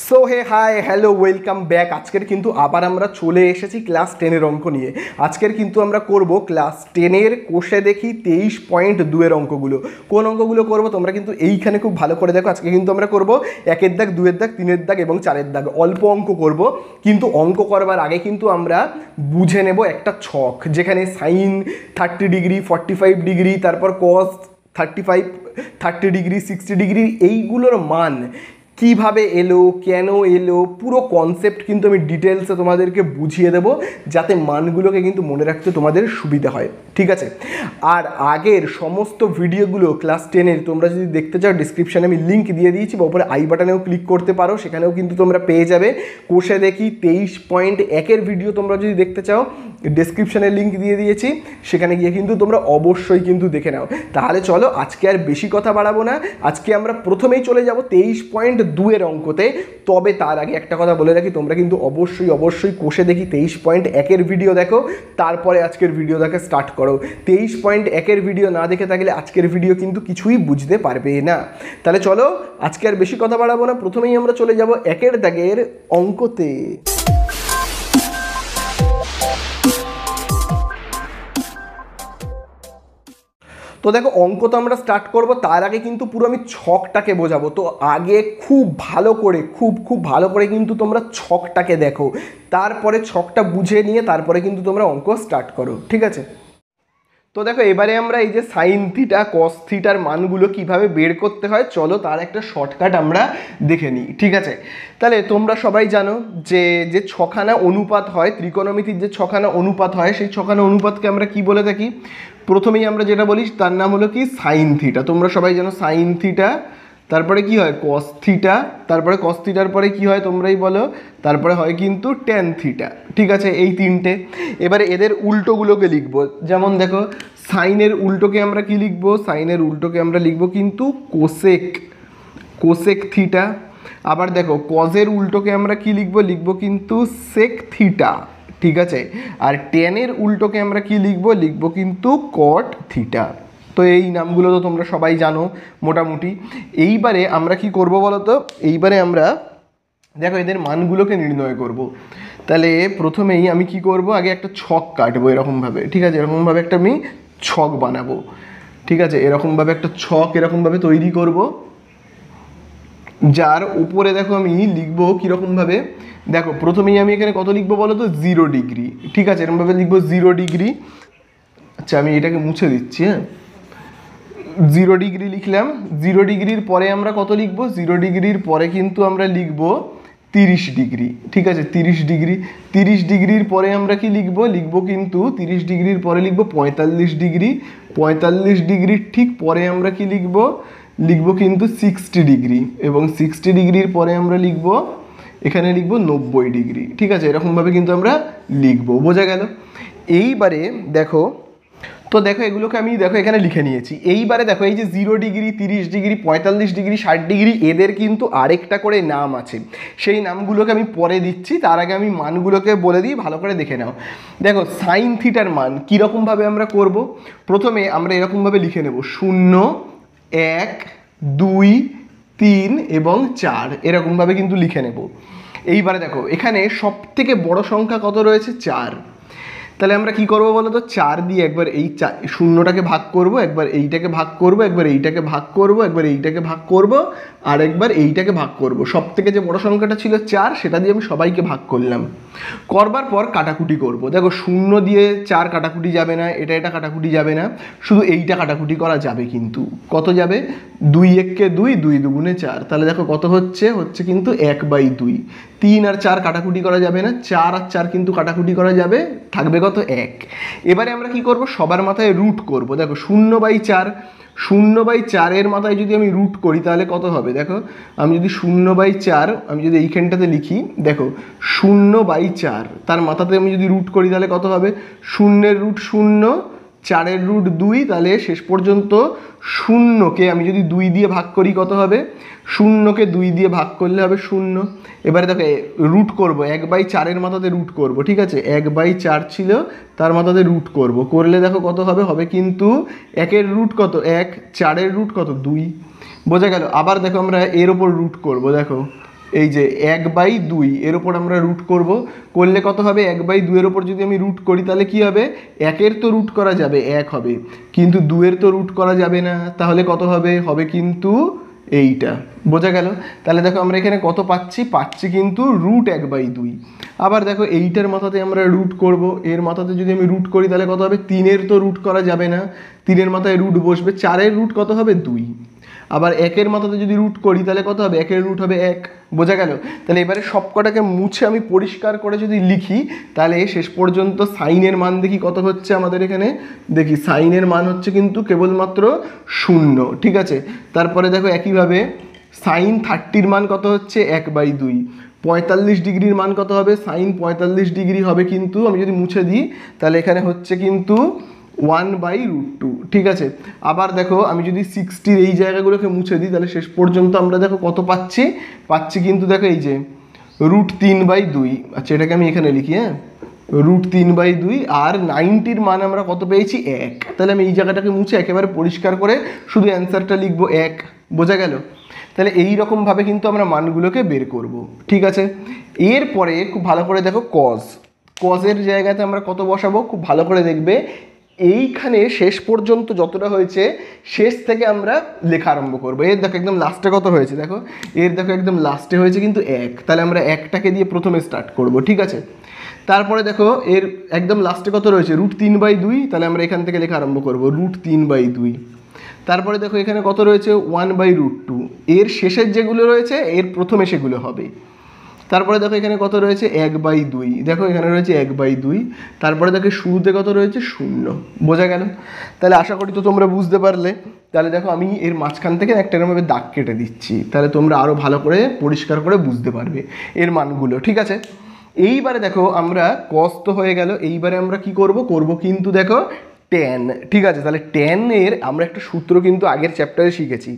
So hey hi hello welcome back. আজকের কিন্তু আবার আমরা চলে এসেছি ক্লাস 10-এর অঙ্ক নিয়ে। আজকের কিন্তু আমরা করব ক্লাস 10-এর কোষে দেখি 23.2-এর অঙ্কগুলো। কোন অঙ্কগুলো করব তোমরা কিন্তু এইখানে খুব ভালো করে দেখো। আজকে কিন্তু আমরা করব 1-এর দাগ, 2-এর দাগ, 3-এর দাগ এবং 4-এর দাগ। অল্প অঙ্ক করব, কিন্তু অঙ্ক করবার আগে কিন্তু আমরা বুঝে নেব একটা ছক, যেখানে সাইন 30 ডিগ্রি, 45 ডিগ্রি, তারপর কস 30 ডিগ্রি, 60 ডিগ্রি, এইগুলোর মান কিভাবে এলো, কেন এলো, পুরো কনসেপ্ট কিন্তু আমি ডিটেলসে তোমাদেরকে বুঝিয়ে দেবো, যাতে মানগুলোকে কিন্তু মনে রাখতে তোমাদের সুবিধা হয়। ঠিক আছে? আর আগের সমস্ত ভিডিওগুলো ক্লাস 10-এর তোমরা যদি দেখতে চাও, ডিসক্রিপশানে আমি লিঙ্ক দিয়ে দিয়েছি, বা উপরে আই বাটনেও ক্লিক করতে পারো, সেখানেও কিন্তু তোমরা পেয়ে যাবে। কোষে দেখি 23.1-এর ভিডিও তোমরা যদি দেখতে চাও, ডেসক্রিপশানে লিঙ্ক দিয়ে দিয়েছি, সেখানে গিয়ে কিন্তু তোমরা অবশ্যই কিন্তু দেখে নাও। তাহলে চলো, আজকে আর বেশি কথা বাড়াবো না, আজকে আমরা প্রথমেই চলে যাব 23.2-এর অঙ্কতে। তবে তার আগে একটা কথা বলে রাখি, তোমরা কিন্তু অবশ্যই কোষে দেখি 23.1-এর ভিডিও দেখো, তারপরে আজকের ভিডিও দেখা স্টার্ট করো। 23.1-এর ভিডিও না দেখে থাকলে আজকের ভিডিও কিন্তু কিছুই বুঝতে পারবে না। তাহলে চলো, আজকে আর বেশি কথা বাড়াবো না, প্রথমেই আমরা চলে যাব 1-এর দাগের অঙ্কতে। তো দেখো, অঙ্ক তো আমরা স্টার্ট করব, তার আগে কিন্তু পুরো আমি ছকটাকে বোঝাবো। তো আগে খুব ভালো করে কিন্তু তোমরা ছকটাকে দেখো, তারপরে ছকটা বুঝে নিয়ে তারপরে কিন্তু তোমরা অঙ্ক স্টার্ট করো। ঠিক আছে? তো দেখো, এবারে আমরা এই যে সাইন থিটা কস থিটার মানগুলো কিভাবে বের করতে হয়, চলো তার একটা শর্টকাট আমরা দেখে নিই। ঠিক আছে? তাহলে তোমরা সবাই জানো যে যে ছখানা অনুপাত হয়, ত্রিকোণমিতির যে ছখানা অনুপাত হয়, সেই ছখানা অনুপাতকে আমরা কি বলে থাকি? প্রথমেই আমরা যেটা বলি তার নাম হলো কি সাইন থিটা। তোমরা সবাই জানো সাইন থিটা, তারপরে কি হয় কস থিটা, তারপরে কস থিটার পরে কি হয় তোমরাই বলো, তারপরে হয় কিন্তু ট্যান থিটা। ঠিক আছে? এই তিনটে। এবারে এদের উল্টোগুলোকে লিখবো। যেমন দেখো, সাইনের উল্টোকে আমরা কি লিখবো? সাইনের উল্টোকে আমরা লিখবো কিন্তু কোসেক থিটা। আবার দেখো, কজের উল্টোকে আমরা কি লিখবো? লিখবো কিন্তু সেক থিটা। ঠিক আছে? আর ট্যানের উল্টোকে আমরা কি লিখবো? লিখবো কিন্তু কট থিটা। তো এই নামগুলো তো তোমরা সবাই জানো মোটামুটি। এইবারে আমরা কি করব বলো তো? এইবারে আমরা দেখো এদের মানগুলোকে নির্ণয় করব। তাহলে প্রথমেই আমি কি করব, আগে একটা ছক কাটবো এরকমভাবে। ঠিক আছে? এরকমভাবে একটা আমি ছক বানাবো। ঠিক আছে? এরকমভাবে একটা ছক এরকমভাবে তৈরি করব, যার উপরে দেখো আমি লিখবো কীরকমভাবে। দেখো, প্রথমেই আমি এখানে কত লিখবো বলো তো? 0 ডিগ্রি। ঠিক আছে? এরকমভাবে লিখবো 0 ডিগ্রি। আচ্ছা, আমি এটাকে মুছে দিচ্ছি। হ্যাঁ, 0 ডিগ্রি লিখলাম। 0 ডিগ্রির পরে আমরা কত লিখবো? 0 ডিগ্রির পরে কিন্তু আমরা লিখবো 30 ডিগ্রি। ঠিক আছে? 30 ডিগ্রি। 30 ডিগ্রির পরে আমরা কি লিখবো? লিখবো কিন্তু 30 ডিগ্রির পরে লিখবো 45 ডিগ্রি। 45 ডিগ্রির ঠিক পরে আমরা কি লিখবো? লিখবো কিন্তু 60 ডিগ্রি। এবং 60 ডিগ্রির পরে আমরা লিখবো, এখানে লিখবো 90 ডিগ্রি। ঠিক আছে? এরকমভাবে কিন্তু আমরা লিখবো। বোঝা গেল? এইবারে দেখো, তো দেখো এগুলোকে আমি দেখো এখানে লিখে নিয়েছি। এইবারে দেখো, এই যে 0 ডিগ্রি, 30 ডিগ্রি, 45 ডিগ্রি, 60 ডিগ্রি, এদের কিন্তু আরেকটা করে নাম আছে। সেই নামগুলোকে আমি পরে দিচ্ছি, তার আগে আমি মানগুলোকে বলে দিই, ভালো করে দেখে নাও। দেখো, সাইন থিটার মান কীরকমভাবে আমরা করব? প্রথমে আমরা এরকমভাবে লিখে নেব 0, 1, 2, 3 এবং 4, এরকমভাবে কিন্তু লিখে নেব। এইবারে দেখো, এখানে সবথেকে বড় সংখ্যা কত রয়েছে? 4। তাহলে আমরা কি করব বলো তো? 4 দিয়ে একবার এই শূন্যটাকে ভাগ করব, একবার এইটাকে ভাগ করব, একবার এইটাকে ভাগ করব, একবার এইটাকে ভাগ করব, আর একবার এইটাকে ভাগ করব। সব থেকে যে বড় সংখ্যাটা ছিল 4, সেটা দিয়ে আমি সবাইকে ভাগ করলাম। করবার পর কাটাকুটি করব। দেখো, 0 দিয়ে 4 কাটাকুটি যাবে না, এটা কাটাকুটি যাবে না, শুধু এইটা কাটাকুটি করা যাবে। কিন্তু কত যাবে? 2 1 2, 2 2 4। তাহলে দেখো কত হচ্ছে? হচ্ছে কিন্তু 1/2। 3 আর 4 কাটাকুটি করা যাবে না, 4 আর 4 কিন্তু কাটাকুটি করা যাবে, থাকবে কত? 1। এবারে আমরা কি করব? সবার মাথায় রুট করব। দেখো, 0/4, 0/4-এর মাথায় যদি আমি রুট করি তাহলে কত হবে? দেখো, আমি যদি 0/4 আমি যদি এইখানটাতে লিখি, দেখো 0/4 তার মাথাতে আমি যদি রুট করি তাহলে কত হবে? 0-এর রুট 0, 4-এর রুট 2, তাহলে শেষ পর্যন্ত 0কে আমি যদি 2 দিয়ে ভাগ করি কত হবে? 0কে 2 দিয়ে ভাগ করলে হবে 0। এবারে দেখো রুট করব, 1/4-এর মাথাতে রুট করব। ঠিক আছে? 1/4 ছিল, তার মাথাতে রুট করব, করলে দেখো কত হবে? হবে কিন্তু 1-এর রুট কত? 1, 4-এর রুট কত? 2। বোঝা গেল? আবার দেখো আমরা এর ওপর রুট করব। দেখো এই যে 1/2 এর ওপর আমরা রুট করব, করলে কত হবে 1/2 এর ওপর যদি আমি রুট করি তাহলে কি হবে, 1-এর তো রুট করা যাবে 1 হবে, কিন্তু 2-এর তো রুট করা যাবে না, তাহলে কত হবে, হবে কিন্তু এইটা। বোঝা গেল? তাহলে দেখো আমরা এখানে কত পাচ্ছি কিন্তু √1/2। আবার দেখো এইটার মাথাতে আমরা রুট করব, এর মাথাতে যদি আমি রুট করি তাহলে কত হবে, 3-এর তো রুট করা যাবে না, 3-এর মাথায় রুট বসবে, 4-এর রুট কত হবে 2। আবার 1-এর মাথাতে যদি রুট করি তাহলে কত হবে, 1-এর রুট হবে 1। বোঝা গেল? তাহলে এবারে সবকটাকে মুছে আমি পরিষ্কার করে যদি লিখি তাহলে শেষ পর্যন্ত সাইনের মান দেখি কত হচ্ছে আমাদের এখানে, দেখি সাইনের মান হচ্ছে কিন্তু কেবলমাত্র 0। ঠিক আছে, তারপরে দেখো একইভাবে সাইন 30-র মান কত হচ্ছে 1/2। 45 ডিগ্রির মান কত হবে, সাইন 45 ডিগ্রি হবে কিন্তু আমি যদি মুছে দিই তাহলে এখানে হচ্ছে কিন্তু 1/√2। ঠিক আছে, আবার দেখো আমি যদি 60-র এই জায়গাগুলোকে মুছে দিই তাহলে শেষ পর্যন্ত আমরা দেখো কত পাচ্ছি কিন্তু দেখো এই যে √3/2। আচ্ছা এটাকে আমি এখানে লিখি, হ্যাঁ, √3/2। আর 90-র মান আমরা কত পেয়েছি 1। তাহলে আমি এই জায়গাটাকে মুছে একেবারে পরিষ্কার করে শুধু অ্যান্সারটা লিখবো 1। বোঝা গেল? তাহলে এই রকমভাবে কিন্তু আমরা মানগুলোকে বের করব। ঠিক আছে, এরপরে খুব ভালো করে দেখো কজের জায়গাতে আমরা কত বসাবো, খুব ভালো করে দেখবে। এইখানে শেষ পর্যন্ত যতটা হয়েছে শেষ থেকে আমরা লেখা আরম্ভ করবো। এর দেখো একদম লাস্টে কত হয়েছে, দেখো এর দেখো একদম লাস্টে হয়েছে কিন্তু 1। তাহলে আমরা 1টাকে দিয়ে প্রথমে স্টার্ট করব। ঠিক আছে, তারপরে দেখো এর একদম লাস্টে কত রয়েছে, √3/2। তাহলে আমরা এখান থেকে লেখা আরম্ভ করব, √3/2। তারপরে দেখো এখানে কত রয়েছে 1/√2। এর শেষের যেগুলো রয়েছে এর প্রথমে সেগুলো হবে। তারপরে দেখো এখানে কত রয়েছে 1/2। দেখো এখানে রয়েছে 1/2। তারপরে দেখো শুরুতে কত রয়েছে 0। বোঝা গেল? তাহলে আশা করি তো তোমরা বুঝতে পারলে। তাহলে দেখো আমি এর মাঝখান থেকে একটা এরকমভাবে দাগ কেটে দিচ্ছি, তাহলে তোমরা আরও ভালো করে পরিষ্কার করে বুঝতে পারবে এর মানগুলো। ঠিক আছে, এইবারে দেখো আমরা কস তো হয়ে গেল, এইবারে আমরা কি করব কিন্তু দেখো ট্যান। ঠিক আছে, তাহলে ট্যানের আমরা একটা সূত্র কিন্তু আগের চ্যাপ্টারে শিখেছি।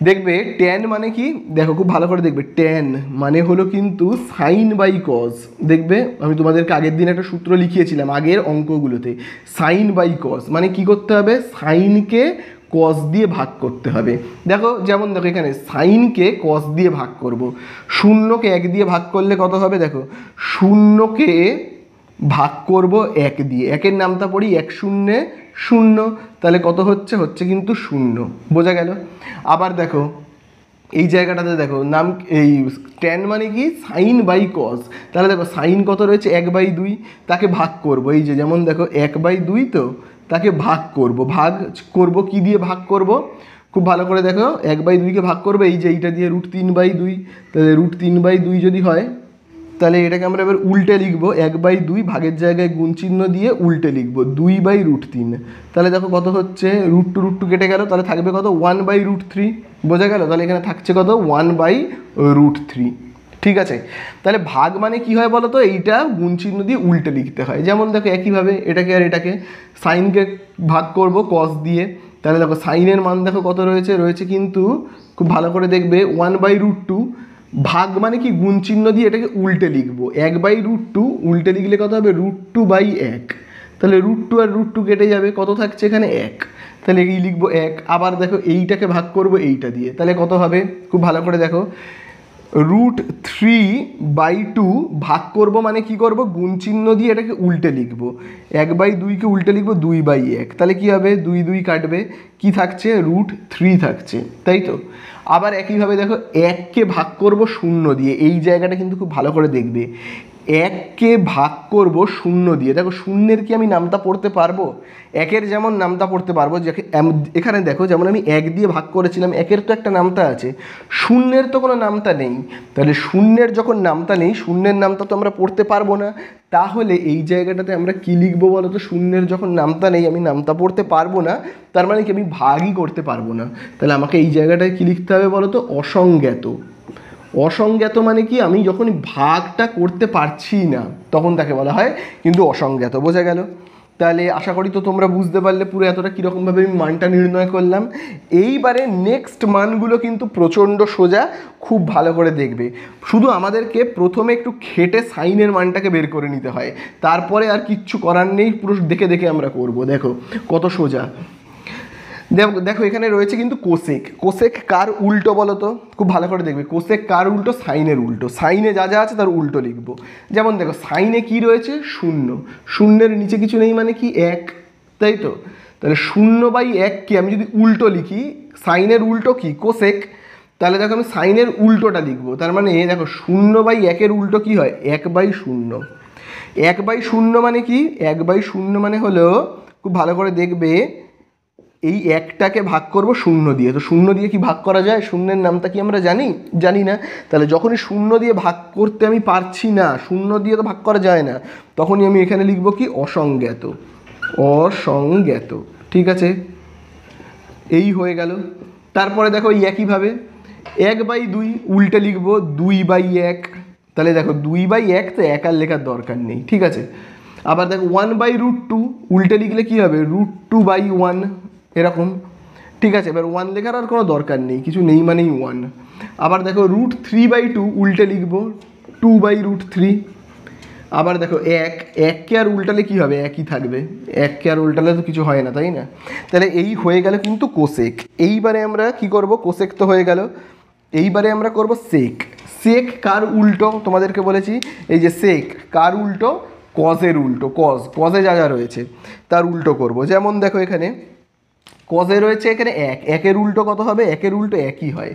দেখবে ট্যান মানে কি, দেখো খুব ভালো করে দেখবে, ট্যান মানে হলো কিন্তু sin/cos। দেখবে আমি তোমাদেরকে আগের দিন একটা সূত্র লিখিয়েছিলাম আগের অঙ্কগুলোতে, sin/cos মানে কি করতে হবে, সাইনকে কস দিয়ে ভাগ করতে হবে। দেখো যেমন দেখো এখানে সাইনকে কস দিয়ে ভাগ করব, 0কে 1 দিয়ে ভাগ করলে কত হবে, দেখো 0কে ভাগ করব 1 দিয়ে, 1-এর নামটা পড়ি 1 0 0, তাহলে কত হচ্ছে কিন্তু 0। বোঝা গেল? আবার দেখো এই জায়গাটাতে দেখো নাম এই ট্যান মানে কি sin/cos। তাহলে দেখো সাইন কত রয়েছে 1/2, তাকে ভাগ করব, এই যে যেমন দেখো 1/2 তো তাকে ভাগ করব কি দিয়ে ভাগ করব, খুব ভালো করে দেখো 1/2কে ভাগ করবে এই যে এইটা দিয়ে √3/2। তাহলে √3/2 যদি হয় তাহলে এটাকে আমরা এবার উল্টে লিখবো, 1/2 ভাগের জায়গায় গুণ চিহ্ন দিয়ে উল্টে লিখবো 2/√3। তাহলে দেখো কত হচ্ছে, √2 কেটে গেল, তাহলে থাকবে কত 1/√3। বোঝা গেল? তাহলে এখানে থাকছে কত 1/√3। ঠিক আছে, তাহলে ভাগ মানে কি হয় বলো তো, এইটা গুণ চিহ্ন দিয়ে উল্টে লিখতে হয়। যেমন দেখো একইভাবে এটাকে আর এটাকে সাইনকে ভাগ করব কস দিয়ে, তাহলে দেখো সাইনের মান দেখো কত রয়েছে কিন্তু খুব ভালো করে দেখবে 1/√2। ভাগ মানে কি গুণ চিহ্ন দিয়ে এটাকে উল্টে লিখবো, 1/√2 উল্টে লিখলে কত হবে √2/1। তাহলে √2 আর √2 কেটে যাবে, কত থাকছে এখানে 1। তাহলে এই লিখবো 1। আবার দেখো এইটাকে ভাগ করব এইটা দিয়ে, তাহলে কত হবে খুব ভালো করে দেখো, √3/2 ভাগ করব মানে কি করব, গুণ চিহ্ন দিয়ে এটাকে উল্টে লিখবো, 1/2কে উল্টে লিখবো 2/1। তাহলে কি হবে 2 2 কাটবে, কি থাকছে √3 থাকছে, তাই তো? আবার একইভাবে দেখো 1কে ভাগ করব 0 দিয়ে, এই জায়গাটা কিন্তু খুব ভালো করে দেখবে, 1কে ভাগ করব 0 দিয়ে। দেখো শূন্যের কি আমি নামতা পড়তে পারবো, 1-এর যেমন নামতা পড়তে পারবো, এখানে দেখো যেমন আমি 1 দিয়ে ভাগ করেছিলাম, 1-এর তো একটা নামতা আছে, শূন্যের তো কোনো নামতা নেই। তাহলে শূন্যের যখন নামতা নেই, শূন্যের নামতা তো আমরা পড়তে পারবো না। তাহলে এই জায়গাটাতে আমরা কি লিখবো বলো তো, শূন্যের যখন নামতা নেই আমি নামতা পড়তে পারবো না, তার মানে কি আমি ভাগই করতে পারবো না। তাহলে আমাকে এই জায়গাটায় কি লিখতে হবে বলো তো, অসংজ্ঞাত। অসংজ্ঞাত মানে কি, আমি যখন ভাগটা করতে পারছি না তখন তাকে বলা হয় কিন্তু অসংজ্ঞাত। বোঝা গেল? তাহলে আশা করি তো তোমরা বুঝতে পারলে পুরো এতটা কীরকমভাবে আমি মানটা নির্ণয় করলাম। এইবারে নেক্সট মানগুলো কিন্তু প্রচণ্ড সোজা, খুব ভালো করে দেখবে। শুধু আমাদেরকে প্রথমে একটু খেটে সাইনের মানটাকে বের করে নিতে হয়, তারপরে আর কিচ্ছু করার নেই, পুরো দেখে দেখে আমরা করব। দেখো কত সোজা। দেখো দেখো এখানে রয়েছে কিন্তু কোসেক। কোসেক কার উল্টো বলো তো, খুব ভালো করে দেখবে। কোসেক কার উল্টো? সাইনের উল্টো। সাইনে যা যা আছে তার উল্টো লিখবো। যেমন দেখো সাইনে কি রয়েছে? শূন্য। শূন্যের নিচে কিছু নেই মানে কি? এক, তাই তো? তাহলে 0/1কে আমি যদি উল্টো লিখি, সাইনের উল্টো কি? কোসেক। তাহলে দেখো আমি সাইনের উল্টোটা লিখবো। তার মানে দেখো 0/1-এর উল্টো কি হয়? 1/0। 1/0 মানে কি? 1/0 মানে হলো, খুব ভালো করে দেখবে, এই একটাকে ভাগ করব শূন্য দিয়ে। তো শূন্য দিয়ে কি ভাগ করা যায়? শূন্যের নামটা কি আমরা জানি? জানি না। তাহলে যখনই শূন্য দিয়ে ভাগ করতে আমি পারছি না, শূন্য দিয়ে তো ভাগ করা যায় না, তখনই আমি এখানে লিখব কি? অসংজ্ঞাত। অসংজ্ঞাত, ঠিক আছে? এই হয়ে গেল। তারপরে দেখো এই একইভাবে 1/2 উল্টে লিখব 2/1। তাহলে দেখো 2/1 তো এক আর লেখার দরকার নেই, ঠিক আছে? আবার দেখো 1/√2 উল্টে লিখলে কি হবে? √2/1, এরকম, ঠিক আছে? এবার 1 লেখার আর কোনো দরকার নেই, কিছু নেই মানেই 1। আবার দেখো √3/2 উল্টে লিখব 2/√3। আবার দেখো এককে আর উল্টালে কি হবে? একই থাকবে। এককে আর উল্টালে তো কিছু হয় না, তাই না? তাহলে এই হয়ে গেল কিন্তু কোসেক। এইবারে আমরা কি করব? কোসেক তো হয়ে গেল, এইবারে আমরা করব সেক। সেক কার উল্টো? তোমাদেরকে বলেছি এই যে সেক কার উল্টো? কজের উল্টো। কজে যা যা রয়েছে তার উল্টো করব। যেমন দেখো এখানে কজে রয়েছে এখানে একের উল্টো কত হবে? একের উল্টো একই হয়।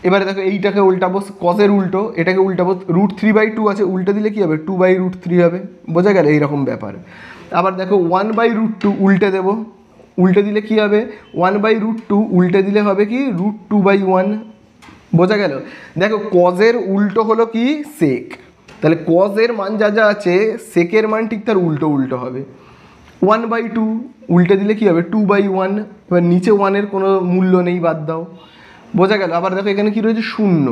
এবারে দেখো এইটাকে উল্টাবো, কজের উল্টো এটাকে উল্টাবো। √3/2 আছে, উল্টে দিলে কি হবে? 2/√3 হবে। বোঝা গেল? এইরকম ব্যাপার। আবার দেখো 1/√2 উল্টে দেবো, উল্টে দিলে কি হবে? 1/√2 উল্টে দিলে হবে কি? √2/1। বোঝা গেল? দেখো কজের উল্টো হলো কি? সেক। তাহলে কজের মান যা যা আছে, সেকের মান ঠিক তার উল্টো উল্টো হবে। 1/2 উল্টে দিলে কি হবে? 2/1। এবার নিচে 1-এর কোনো মূল্য নেই, বাদ দাও। বোঝা গেল? আবার দেখো এখানে কি রয়েছে? শূন্য।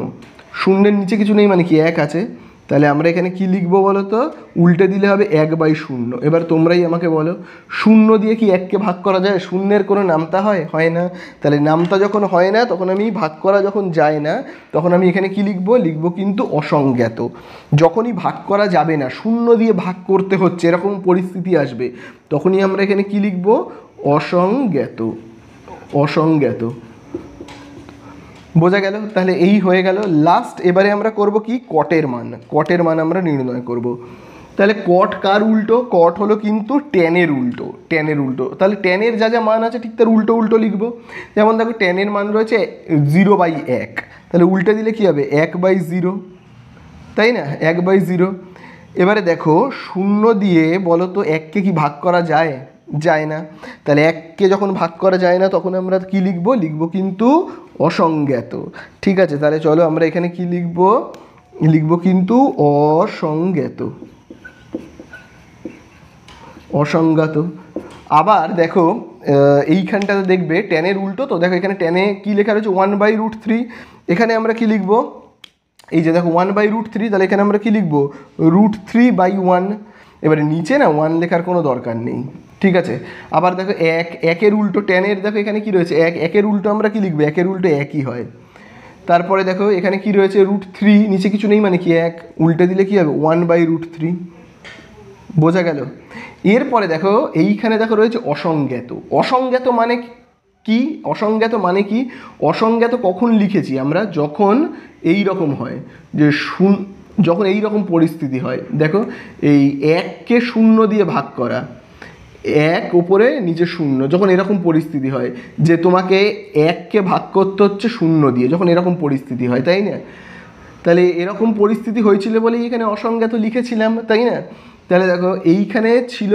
শূন্যের নিচে কিছু নেই মানে কি? এক আছে। তাহলে আমরা এখানে কি লিখবো বলো তো? উল্টে দিলে হবে 1/0। এবার তোমরাই আমাকে বলো, শূন্য দিয়ে কি এককে ভাগ করা যায়? শূন্যের কোনো নামতা হয়? হয় না। তাহলে নামতা যখন হয় না, তখন আমি ভাগ করা যখন যায় না, তখন আমি এখানে কি লিখবো? লিখবো কিন্তু অসংজ্ঞাত। যখনই ভাগ করা যাবে না, শূন্য দিয়ে ভাগ করতে হচ্ছে, এরকম পরিস্থিতি আসবে, তখনই আমরা এখানে কি লিখবো? অসংজ্ঞাত। অসংজ্ঞাত। বোঝা গেল? তাহলে এই হয়ে গেল লাস্ট। এবারে আমরা করব কি? কটের মান। কটের মান আমরা নির্ণয় করব। তাহলে কট কার উল্টো? কট হলো কিন্তু ট্যানের উল্টো। ট্যানের উল্টো। তাহলে ট্যানের যা যা মান আছে ঠিক তার উল্টো উল্টো লিখবো। যেমন দেখো ট্যানের মান রয়েছে 0/1, তাহলে উল্টে দিলে কি হবে? 1/0, তাই না? 1/0। এবারে দেখো শূন্য দিয়ে বলো তো এককে কি ভাগ করা যায়? যায় না। তাহলে এককে যখন ভাগ করা যায় না, তখন আমরা কি লিখবো? লিখবো কিন্তু অসংজ্ঞাত। ঠিক আছে? তাহলে চলো আমরা এখানে কি লিখবো? লিখবো কিন্তু অসংজ্ঞাত। অসংজ্ঞাত। আবার দেখো এইখানটাতে দেখবে ট্যানের উল্টো, তো দেখো এখানে ট্যানে কি লেখা রয়েছে? 1/√3। এখানে আমরা কি লিখবো? এই যে দেখো 1/√3, তাহলে এখানে আমরা কি লিখবো? √3/1। এবারে নিচে না 1 লেখার কোনো দরকার নেই, ঠিক আছে? আবার দেখো একের উল্টো ট্যানের, দেখো এখানে কি রয়েছে? একের উল্টো আমরা কি লিখবো? একের উল্টো একই হয়। তারপরে দেখো এখানে কি রয়েছে? √3, নিচে কিছু নেই মানে কি? এক, উল্টে দিলে কি হবে? 1/√3। বোঝা গেল? এরপরে দেখো এইখানে দেখো রয়েছে অসংজ্ঞাত। অসংজ্ঞাত মানে কি? অসংজ্ঞাত মানে কি? অসংজ্ঞাত কখন লিখেছি আমরা? যখন এই রকম হয় যে যখন এই রকম পরিস্থিতি হয়, দেখো এই এককে শূন্য দিয়ে ভাগ করা, এক উপরে নিচে শূন্য, যখন এরকম পরিস্থিতি হয় যে তোমাকে এককে ভাগ করতে হচ্ছে শূন্য দিয়ে, যখন এরকম পরিস্থিতি হয়, তাই না? তাহলে এরকম পরিস্থিতি হয়েছিল বলেই এখানে অসংজ্ঞাত লিখেছিলাম, তাই না? তাহলে দেখো এইখানে ছিল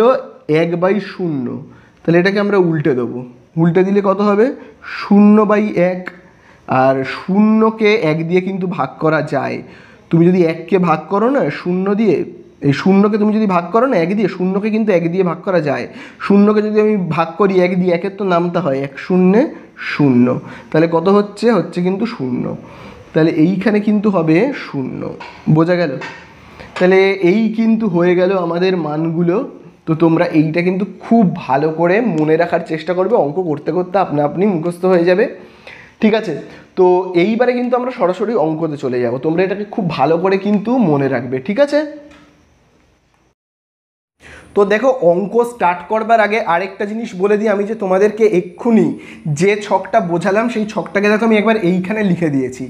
1/0, তাহলে এটাকে আমরা উল্টে দেবো। উল্টে দিলে কত হবে? 0/1। আর শূন্যকে 1 দিয়ে কিন্তু ভাগ করা যায়। তুমি যদি এককে ভাগ করো না শূন্য দিয়ে, এই শূন্যকে তুমি যদি ভাগ করো না 1 দিয়ে, শূন্যকে কিন্তু 1 দিয়ে ভাগ করা যায়। শূন্যকে যদি আমি ভাগ করি 1 দিয়ে, একের তো নামতা হয় 1 0 0, তাহলে কত হচ্ছে? হচ্ছে কিন্তু 0। তাহলে এইখানে কিন্তু হবে 0। বোঝা গেল? তাহলে এই কিন্তু হয়ে গেল আমাদের মানগুলো। তো তোমরা এইটা কিন্তু খুব ভালো করে মনে রাখার চেষ্টা করবে, অঙ্ক করতে করতে আপনা আপনি মুখস্থ হয়ে যাবে, ঠিক আছে? তো এইবারে কিন্তু আমরা সরাসরি অঙ্কতে চলে যাব। তোমরা এটাকে খুব ভালো করে কিন্তু মনে রাখবে, ঠিক আছে? তো তো দেখো অঙ্ক স্টার্ট করবার আগে আরেকটা জিনিস বলে দিই, আমি যে তোমাদেরকে এক্ষুনি যে ছকটা বোঝালাম সেই ছকটাকে দেখো আমি একবার এইখানে লিখে দিয়েছি।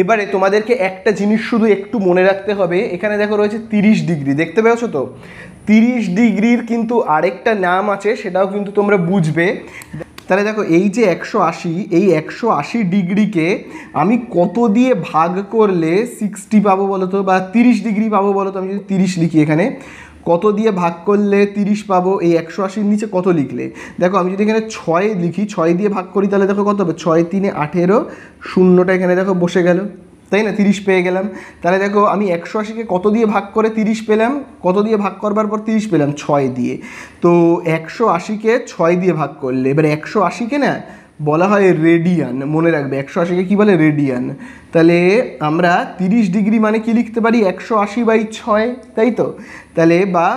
এবারে তোমাদেরকে একটা জিনিস শুধু একটু মনে রাখতে হবে, এখানে দেখো রয়েছে 30 ডিগ্রি, দেখতে পেয়েছো তো? 30 ডিগ্রির কিন্তু আরেকটা নাম আছে, সেটাও কিন্তু তোমরা বুঝবে। তাহলে দেখো এই যে 180, এই 180 ডিগ্রিকে আমি কত দিয়ে ভাগ করলে 60 পাবো বলো তো, বা 30 ডিগ্রি পাবো বলো তো? আমি যদি 30 লিখি এখানে, কত দিয়ে ভাগ করলে 30 পাবো? এই 180-র নিচে কত লিখলে? দেখো আমি যদি এখানে 6 লিখি, 6 দিয়ে ভাগ করি, তাহলে দেখো কত হবে? 6 3 18, শূন্যটা এখানে দেখো বসে গেল, তাই না? 30 পেয়ে গেলাম। তাহলে দেখো আমি 180-কে কত দিয়ে ভাগ করে 30 পেলাম? কত দিয়ে ভাগ করবার পর 30 পেলাম? 6 দিয়ে। তো 180-কে 6 দিয়ে ভাগ করলে, এবার 180-কে না বলা হয় রেডিয়ান, মনে রাখবে। 180-কে কী বলে? রেডিয়ান। তাহলে আমরা 30 ডিগ্রি মানে কি লিখতে পারি? 180/6, তাই তো? তাহলে বা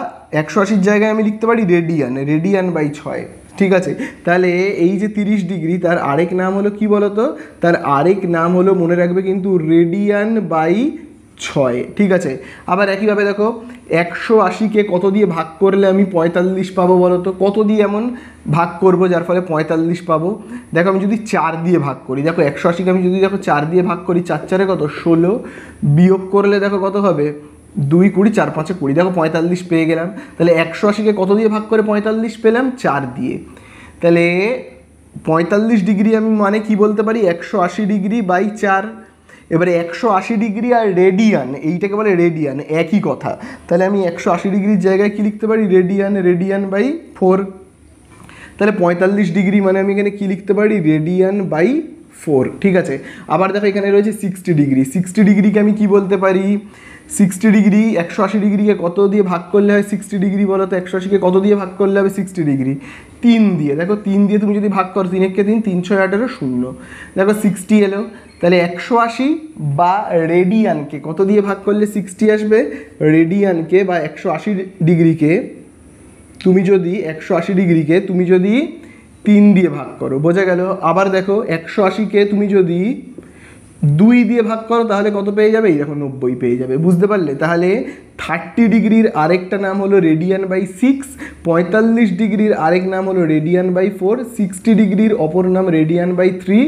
180-র জায়গায় আমি লিখতে পারি রেডিয়ান, রেডিয়ান/6, ঠিক আছে? তাহলে এই যে 30 ডিগ্রি, তার আরেক নাম হলো কি বলো তো? তার আরেক নাম হলো, মনে রাখবে কিন্তু, রেডিয়ান/6, ঠিক আছে? আবার একইভাবে দেখো 180-কে কত দিয়ে ভাগ করলে আমি 45 পাবো বলো তো? কত দিয়ে এমন ভাগ করবো যার ফলে 45 পাবো? দেখো আমি যদি 4 দিয়ে ভাগ করি, দেখো 180-কে আমি যদি দেখো 4 দিয়ে ভাগ করি, 4 4 কত? 16, বিয়োগ করলে দেখো কত হবে? 2 20, 4 5 20, দেখো 45 পেয়ে গেলাম। তাহলে 180-কে কত দিয়ে ভাগ করে 45 পেলাম? 4 দিয়ে। তাহলে 45 ডিগ্রি আমি মানে কি বলতে পারি? 180 ডিগ্রি/4। এবারে 180 ডিগ্রি আর রেডিয়ান, এইটাকে বলে রেডিয়ান, একই কথা। তাহলে আমি 180 ডিগ্রির জায়গায় কি লিখতে পারি? রেডিয়ান, রেডিয়ান/4। তাহলে 45 ডিগ্রি মানে আমি এখানে কি লিখতে পারি? রেডিয়ান/4, ঠিক আছে? আবার দেখো এখানে রয়েছে 60 ডিগ্রি। 60 ডিগ্রিকে আমি কি বলতে পারি? 60 ডিগ্রি 180 ডিগ্রিকে কত দিয়ে ভাগ করলে হয় 60 ডিগ্রি বলো তো? 180-কে কত দিয়ে ভাগ করলে হবে 60 ডিগ্রি? 3 দিয়ে। দেখো 3 দিয়ে তুমি যদি ভাগ করো, 3 1 3, 3 6 18, 0, দেখো 60 এলো। তাহলে 180 বা রেডিয়ানকে কত দিয়ে ভাগ করলে 60 আসবে? রেডিয়ানকে বা 180 ডিগ্রিকে তুমি যদি 180 ডিগ্রিকে তুমি যদি 3 দিয়ে ভাগ করো, বোঝা গেল? আবার দেখো 180-কে তুমি যদি 2 দিয়ে ভাগ করো, তাহলে কত পেয়ে যাবে? এই দেখো 90 পেয়ে যাবে, বুঝতে পারলে? তাহলে 30 ডিগ্রির আরেকটা নাম হলো রেডিয়ান/6, 45 ডিগ্রির আরেক নাম হলো রেডিয়ান/4, 60 ডিগ্রির অপর নাম রেডিয়ান/3,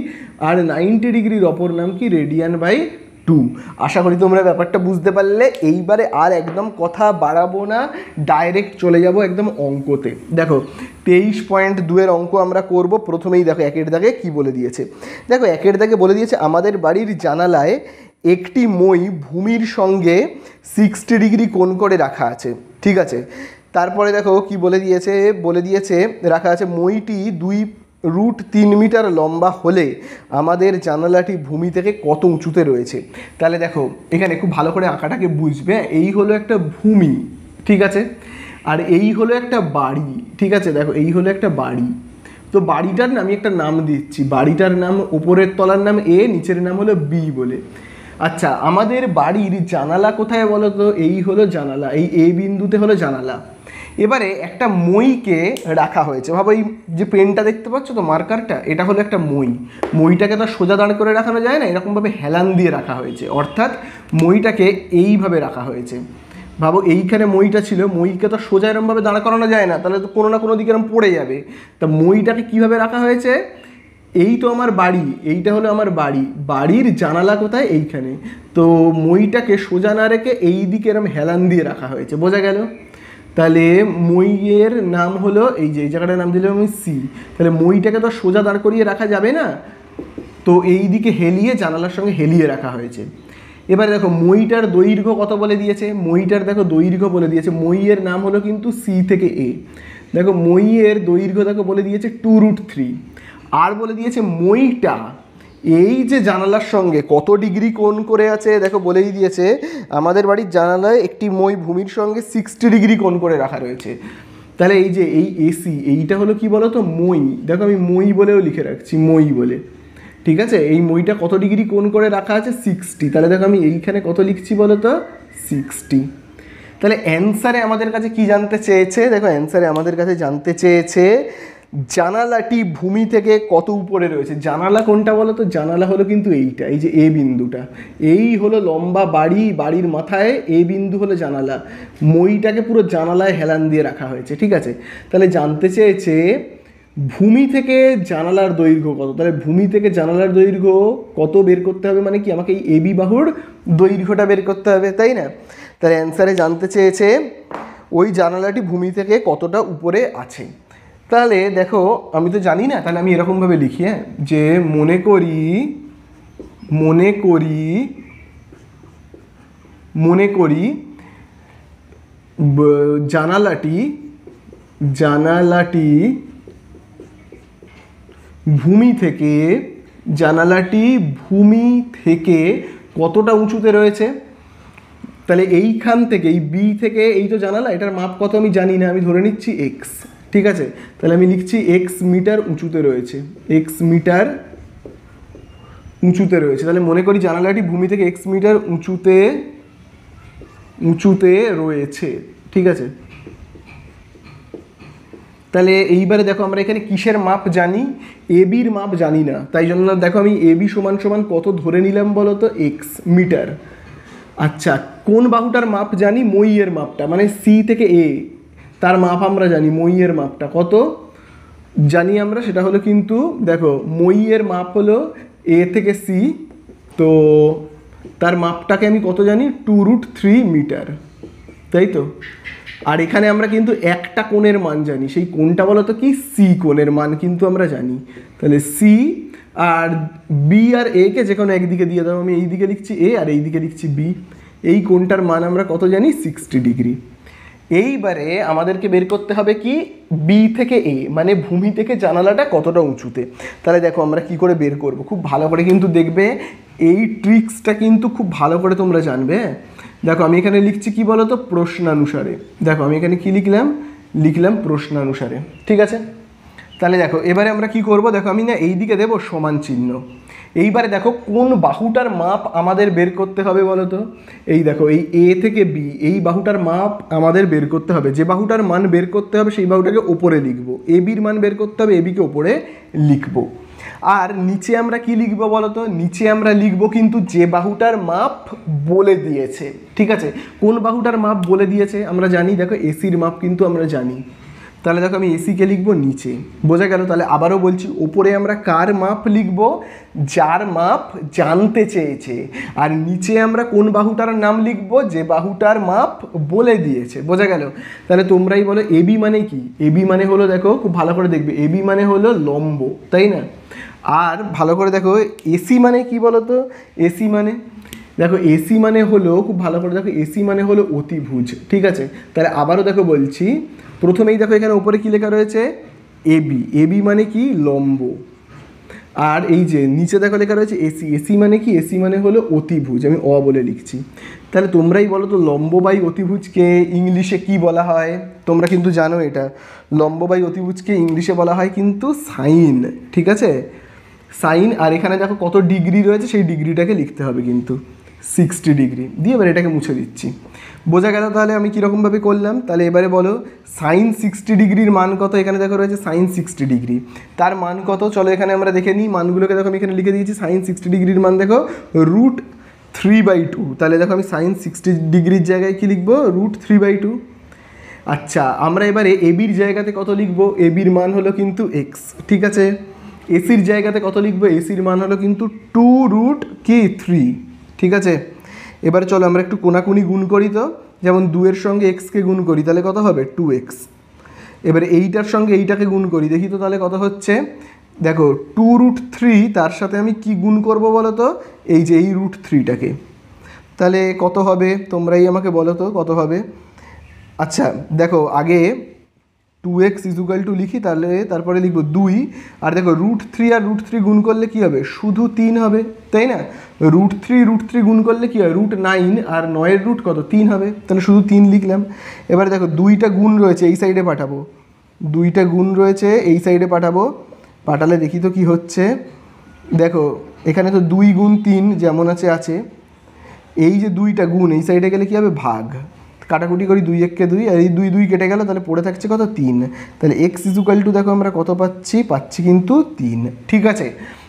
আর 90 ডিগ্রির অপর নাম কি? রেডিয়ান/2। আশা করি তোমরা ব্যাপারটা বুঝতে পারলে। এইবারে আর একদম কথা বাড়াবো না, ডাইরেক্ট চলে যাব একদম অঙ্কতে। দেখো 23.2-এর অঙ্ক আমরা করব। প্রথমেই দেখো একের দাগে কি বলে দিয়েছে। দেখো একের দাগে বলে দিয়েছে, আমাদের বাড়ির জানালায় একটি মই ভূমির সঙ্গে 60 ডিগ্রি কোণ করে রাখা আছে, ঠিক আছে? তারপরে দেখো কি বলে দিয়েছে রাখা আছে, মইটি 2√3 মিটার লম্বা হলে আমাদের জানালাটি ভূমি থেকে কত উঁচুতে রয়েছে? তাহলে দেখো এখানে খুব ভালো করে আঁকাটাকে বুঝবে। এই হলো একটা ভূমি, ঠিক আছে? আর এই হলো একটা বাড়ি, ঠিক আছে? দেখো এই হলো একটা বাড়ি। তো বাড়িটার না আমি একটা নাম দিচ্ছি, বাড়িটার নাম, উপরের তলার নাম এ, নিচের নাম হলো বি বলে। আচ্ছা, আমাদের বাড়ির জানালা কোথায় বলো তো? এই হলো জানালা, এই এ বিন্দুতে হলো জানালা। এবারে একটা মইকে রাখা হয়েছে, ভাবো এই যে পেনটা দেখতে পাচ্ছ তো, মার্কারটা, এটা হলো একটা মইটাকে তো সোজা দাঁড় করে রাখানো যায় না, এরকমভাবে হেলান দিয়ে রাখা হয়েছে, অর্থাৎ মইটাকে এইভাবে রাখা হয়েছে। ভাবো এইখানে মইটা ছিল, মইকে তো সোজা এরকমভাবে দাঁড় করানো যায় না, তাহলে তো কোনো না কোনো দিকে এরকম পড়ে যাবে। তা মইটাকে কীভাবে রাখা হয়েছে? এই তো আমার বাড়ি, এইটা হলো আমার বাড়ি, বাড়ির জানালা কোথায়? এইখানে। তো মইটাকে সোজা না রেখে এই দিকে এরকম হেলান দিয়ে রাখা হয়েছে, বোঝা গেল? তাহলে মইয়ের নাম হলো এই যে, এই জায়গাটার নাম দিলাম আমি সি। তাহলে মইটাকে তো সোজা দাঁড় করিয়ে রাখা যাবে না, তো এই দিকে হেলিয়ে, জানালার সঙ্গে হেলিয়ে রাখা হয়েছে। এবারে দেখো মইটার দৈর্ঘ্য কত বলে দিয়েছে? মইটার দেখো দৈর্ঘ্য বলে দিয়েছে, মইয়ের নাম হলো কিন্তু সি থেকে এ। দেখো মইয়ের দৈর্ঘ্য দেখো বলে দিয়েছে 2√3, আর বলে দিয়েছে মইটা এই যে জানালার সঙ্গে কত ডিগ্রি কোণ করে আছে, দেখো বলেই দিয়েছে আমাদের বাড়ির জানালায় একটি মই ভূমির সঙ্গে 60 ডিগ্রি কোণ করে রাখা রয়েছে। তাহলে এই যে এই এসি, এইটা হলো কি বলো তো? মই। দেখো আমি মই বলেও লিখে রাখছি, মই বলে, ঠিক আছে? এই মইটা কত ডিগ্রি কোণ করে রাখা আছে? 60। তাহলে দেখো আমি এইখানে কত লিখছি বলো তো? 60। তাহলে অ্যান্সারে আমাদের কাছে কি জানতে চেয়েছে? দেখো অ্যান্সারে আমাদের কাছে জানতে চেয়েছে জানালাটি ভূমি থেকে কত উপরে রয়েছে। জানালা কোনটা বলো তো? জানালা হলো কিন্তু এইটা, এই যে এ বিন্দুটা, এই হলো লম্বা বাড়ি, বাড়ির মাথায় এ বিন্দু হলো জানালা। মইটাকে পুরো জানালায় হেলান দিয়ে রাখা হয়েছে, ঠিক আছে। তাহলে জানতে চেয়েছে ভূমি থেকে জানালার দৈর্ঘ্য কত। তাহলে ভূমি থেকে জানালার দৈর্ঘ্য কত বের করতে হবে, মানে কি আমাকে এই এবি বাহুর দৈর্ঘ্যটা বের করতে হবে, তাই না? তাহলে অ্যান্সারে জানতে চেয়েছে ওই জানালাটি ভূমি থেকে কতটা উপরে আছে। তাহলে দেখো আমি তো জানি না, তাহলে আমি এরকমভাবে লিখি, হ্যাঁ, যে মনে করি জানালাটি ভূমি থেকে কতটা উঁচুতে রয়েছে। তাহলে এইখান থেকে, এই বি থেকে, এই তো জানালা, এটার মাপ কত আমি জানি না, আমি ধরে নিচ্ছি এক্স, ঠিক আছে। তাহলে আমি লিখছি এক্স মিটার উঁচুতে রয়েছে, এক্স মিটার উঁচুতে রয়েছে। তাহলে মনে করি জানালাটি ভূমি থেকে এক্স মিটার উঁচুতে রয়েছে, ঠিক আছে। তাহলে এইবারে দেখো আমরা এখানে কিসের মাপ জানি? এবির মাপ জানি না, তাই জন্য দেখো আমি এবি সমান সমান কত ধরে নিলাম বলো তো? X metre. আচ্ছা, কোন বাহুটার মাপ জানি? মইয়ের মাপটা, মানে সি থেকে এ, তার মাপ আমরা জানি। মইয়ের মাপটা কত জানি আমরা, সেটা হলো কিন্তু দেখো মইয়ের মাপ হলো এ থেকে সি, তো তার মাপটাকে আমি কত জানি? 2√3 মিটার, তাই তো। আর এখানে আমরা কিন্তু একটা কোণের মান জানি, সেই কোণটা বলো তো কি? সি কোণের মান কিন্তু আমরা জানি। তাহলে সি আর বি আর এ কে যে কোনো একদিকে দিয়ে দাও, আমি এই দিকে লিখছি এ আর এই দিকে লিখছি বি। এই কোণটার মান আমরা কত জানি? 60 ডিগ্রি। এইবারে আমাদেরকে বের করতে হবে কি? বি থেকে এ, মানে ভূমি থেকে জানালাটা কতটা উঁচুতে। তাহলে দেখো আমরা কি করে বের করব, খুব ভালো করে কিন্তু দেখবে, এই ট্রিক্সটা কিন্তু খুব ভালো করে তোমরা জানবে। দেখো আমি এখানে লিখছি কি বলো তো? প্রশ্নানুসারে। দেখো আমি এখানে কি লিখলাম প্রশ্নানুসারে, ঠিক আছে। তাহলে দেখো এবারে আমরা কি করব, দেখো আমি না এই দিকে দেবো সমান চিহ্ন। এইবারে দেখো কোন বাহুটার মাপ আমাদের বের করতে হবে বলো তো? এই দেখো এই এ থেকে বি, এই বাহুটার মাপ আমাদের বের করতে হবে। যে বাহুটার মান বের করতে হবে সেই বাহুটাকে ওপরে লিখবো, এ বির মান বের করতে হবে, এ বিকে ওপরে লিখবো। আর নিচে আমরা কি লিখবো বলো তো? নিচে আমরা লিখবো কিন্তু যে বাহুটার মাপ বলে দিয়েছে, ঠিক আছে। কোন বাহুটার মাপ বলে দিয়েছে আমরা জানি, দেখো এসির মাপ কিন্তু আমরা জানি। তাহলে দেখো আমি এসিকে লিখবো নিচে, বোঝা গেল। তাহলে আবারও বলছি, ওপরে আমরা কার মাপ লিখবো? যার মাপ জানতে চেয়েছে। আর নিচে আমরা কোন বাহুটার নাম লিখবো? যে বাহুটার মাপ বলে দিয়েছে, বোঝা গেল। তাহলে তোমরাই বলো এবি মানে কি? এবি মানে হলো, দেখো খুব ভালো করে দেখবে, এবি মানে হলো লম্ব, তাই না। আর ভালো করে দেখো এসি মানে কি বলো তো? এসি মানে দেখো, এসি মানে হলো, খুব ভালো করে দেখো, এসি মানে হলো অতিভুজ, ঠিক আছে। তাহলে আবারও দেখো বলছি, প্রথমেই দেখো এখানে উপরে কি লেখা রয়েছে? এবি। এবি মানে কি? লম্ব। আর এই যে নিচে দেখো লেখা রয়েছে এসি। এসি মানে কি? এসি মানে হলো অতিভুজ, আমি অ বলে লিখছি। তাহলে তোমরাই বলো তো লম্ব বাই অতিভুজকে ইংলিশে কি বলা হয়? তোমরা কিন্তু জানো এটা, লম্ব বাই অতিভুজকে ইংলিশে বলা হয় কিন্তু সাইন, ঠিক আছে, সাইন। আর এখানে দেখো কত ডিগ্রি রয়েছে, সেই ডিগ্রিটাকে লিখতে হবে কিন্তু 60 ডিগ্রি দিয়ে। এবার এটাকে মুছে দিচ্ছি, বোঝা গেল। তাহলে আমি কীরকমভাবে করলাম, তাহলে এবারে বলো সাইন 60 ডিগ্রির মান কত? এখানে দেখো রয়েছে সাইন 60 ডিগ্রি, তার মান কত? চলো এখানে আমরা দেখে নিই মানগুলোকে। দেখো আমি এখানে লিখে দিয়েছি সাইন 60 ডিগ্রির মান দেখো √3/2। তাহলে দেখো আমি সাইন 60 ডিগ্রির জায়গায় কি লিখবো? √3/2। আচ্ছা, আমরা এবারে এবির জায়গাতে কত লিখবো? এবির মান হলো কিন্তু এক্স, ঠিক আছে। এসির জায়গাতে কত লিখবো? এসির মান হলো কিন্তু 2√3, ঠিক আছে। এবারে চলো আমরা একটু কোনাকুনি গুণ করি তো, যেমন 2 এর সঙ্গে এক্সকে গুণ করি, তাহলে কত হবে? 2x। এবারে এইটার সঙ্গে এইটাকে গুণ করি, দেখি তো তাহলে কত হচ্ছে। দেখো 2√3, তার সাথে আমি কি গুণ করব বলো তো? এই যে এই √3টাকে, তাহলে কত হবে? তোমরাই আমাকে বলো তো কত হবে। আচ্ছা দেখো আগে 2x = লিখি, তাহলে তারপরে লিখবো 2। আর দেখো √3 আর √3 গুণ করলে কি হবে? শুধু 3 হবে, তাই না। √3 গুণ করলে কি হয়? √9, আর 9-এর রুট কত? 3 হবে, তাহলে শুধু 3 লিখলাম। এবারে দেখো 2টা গুণ রয়েছে, এই সাইডে পাঠাবো। 2টা গুণ রয়েছে, এই সাইডে পাঠাবো। পাঠালে দেখি তো কি হচ্ছে। দেখো এখানে তো 2 গুণ 3 যেমন আছে। এই যে 2টা গুণ এই সাইডে গেলে কি হবে? ভাগ। কাটাকুটি করি, 2 1 কে 2, আর এই 2 2 কেটে গেল, তাহলে পড়ে থাকছে কত 3। তাহলে এক্স ইজুকাল টু দেখো আমরা কত পাচ্ছি কিন্তু 3। ঠিক আছে,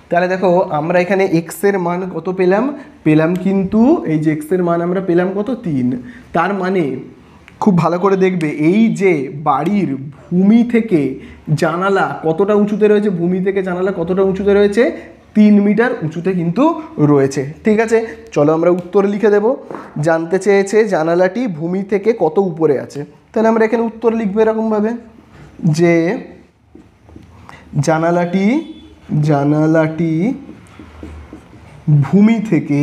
তাহলে দেখো আমরা এখানে এক্সের মান কত পেলাম কিন্তু এই যে এক্সের মান আমরা পেলাম কত 3। তার মানে খুব ভালো করে দেখবে এই যে বাড়ির ভূমি থেকে জানালা কতটা উঁচুতে রয়েছে, ভূমি থেকে জানালা কতটা উঁচুতে রয়েছে, 3 মিটার উঁচুতে কিন্তু রয়েছে। ঠিক আছে, চলো আমরা উত্তর লিখে দেব। জানতে চেয়েছে জানালাটি ভূমি থেকে কত উপরে আছে, তাহলে আমরা এখানে উত্তর লিখবো এরকমভাবে যে জানালাটি ভূমি থেকে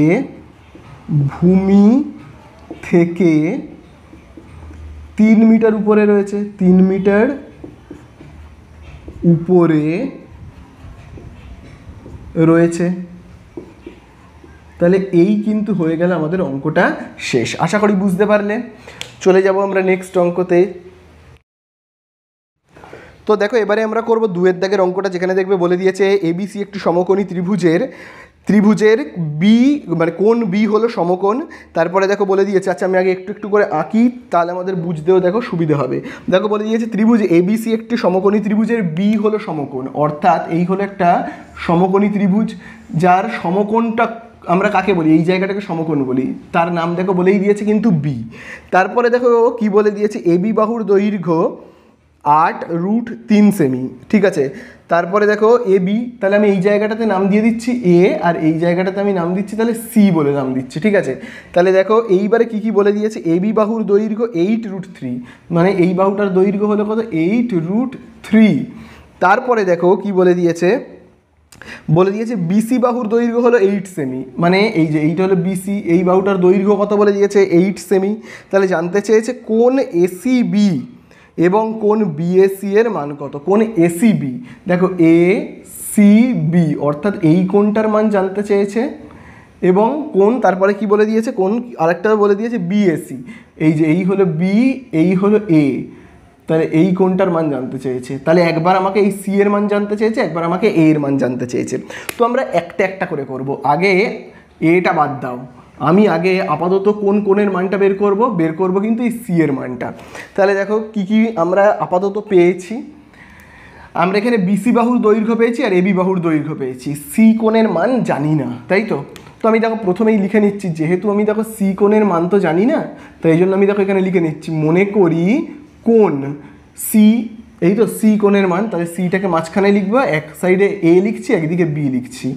3 মিটার উপরে রয়েছে, 3 মিটার উপরে রয়েছে। তাহলে এই কিন্তু হয়ে গেল আমাদের অঙ্কটা শেষ। আশা করি বুঝতে পারলে। চলে যাব আমরা নেক্সট অঙ্কতে। তো দেখো এবারে আমরা করব 2 দাগের অঙ্কটা, যেখানে দেখবে বলে দিয়েছে এবিসি একটি সমকোণী ত্রিভুজের বি মানে কোণ বি হলো সমকোণ। তারপরে দেখো বলে দিয়েছে, আচ্ছা আমি আগে একটু করে আঁকি তাহলে আমাদের বুঝতেও দেখো সুবিধে হবে। দেখো বলে দিয়েছে ত্রিভুজ এবিসি একটি সমকোণী ত্রিভুজের বি হলো সমকোণ, অর্থাৎ এই হলো একটা সমকোণী ত্রিভুজ যার সমকোণটা আমরা কাকে বলি, এই জায়গাটাকে সমকোণ বলি, তার নাম দেখো বলেই দিয়েছে কিন্তু বি। তারপরে দেখো কি বলে দিয়েছে, এবি বাহুর দৈর্ঘ্য 8√3 সেমি। ঠিক আছে, তারপরে দেখো এ বি, তাহলে আমি এই জায়গাটাতে নাম দিয়ে দিচ্ছি এ, আর এই জায়গাটাতে আমি নাম দিচ্ছি তাহলে সি বলে নাম দিচ্ছি। ঠিক আছে, তাহলে দেখো এইবারে কি বলে দিয়েছে, এ বি বাহুর দৈর্ঘ্য 8√3, মানে এই বাহুটার দৈর্ঘ্য হলো কত 8√3। তারপরে দেখো কি বলে দিয়েছে বিসি বাহুর দৈর্ঘ্য হলো 8 সেমি, মানে এই যে এইটা হলো বিসি, এই বাহুটার দৈর্ঘ্য কত বলে দিয়েছে 8 সেমি। তাহলে জানতে চেয়েছে কোন এসিবি এবং কোন বিএসি এর মান কত, কোন এসিবি, দেখো এসিবি অর্থাৎ এই কোণটার মান জানতে চেয়েছে, এবং কোন তারপরে কি বলে দিয়েছে, কোন আরেকটা বলে দিয়েছে বিএসি, এই যে এই হলো বি, এই হলো এ, তাহলে এই কোণটার মান জানতে চেয়েছে। তাহলে একবার আমাকে এই সি এর মান জানতে চেয়েছে, একবার আমাকে এ এর মান জানতে চেয়েছে। তো আমরা একটা করে করব, আগে এটা বাদ দাও, আমি আগে আপাতত কোন কোণের মানটা বের করব কিন্তু এই সি এর মানটা। তাহলে দেখো কি আমরা আপাতত পেয়েছি, আমরা এখানে বিসি বাহুর দৈর্ঘ্য পেয়েছি আর এবি বাহুর দৈর্ঘ্য পেয়েছি, সি কোণের মান জানি না, তাই তো। তো আমি দেখো প্রথমেই লিখে নিচ্ছি, যেহেতু আমি দেখো সি কোণের মান তো জানি না, তাই এই জন্য আমি দেখো এখানে লিখে নিচ্ছি, মনে করি কোণ সি, এই তো সি কোণের মান, তাহলে সিটাকে মাঝখানে লিখবো, এক সাইডে এ লিখছি, একদিকে বি লিখছি,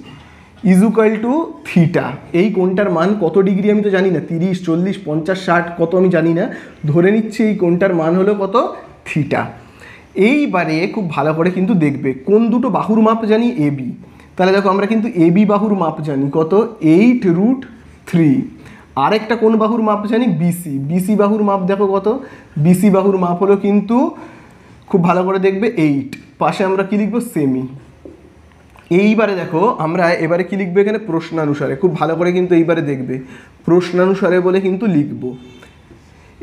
ইজুকাল টু থিটা। এই কোণটার মান কত ডিগ্রি আমি তো জানি না, 30 40 50 60 কত আমি জানি না, ধরে নিচ্ছি এই কোণটার মান হলো কত থিটা। এইবারে খুব ভালো করে কিন্তু দেখবে কোন দুটো বাহুর মাপ জানি এবি, তাহলে দেখো আমরা কিন্তু এবি বাহুর মাপ জানি কত 8√3, আরেকটা কোন বাহুর মাপ জানি বিসি বাহুর মাপ দেখো কত, বিসি বাহুর মাপ হলো কিন্তু খুব ভালো করে দেখবে 8, পাশে আমরা কি লিখবো সেমি। এইবারে দেখো আমরা এবারে কি লিখবো এখানে প্রশ্নানুসারে, খুব ভালো করে কিন্তু এইবারে দেখবে প্রশ্নানুসারে বলে কিন্তু লিখবো।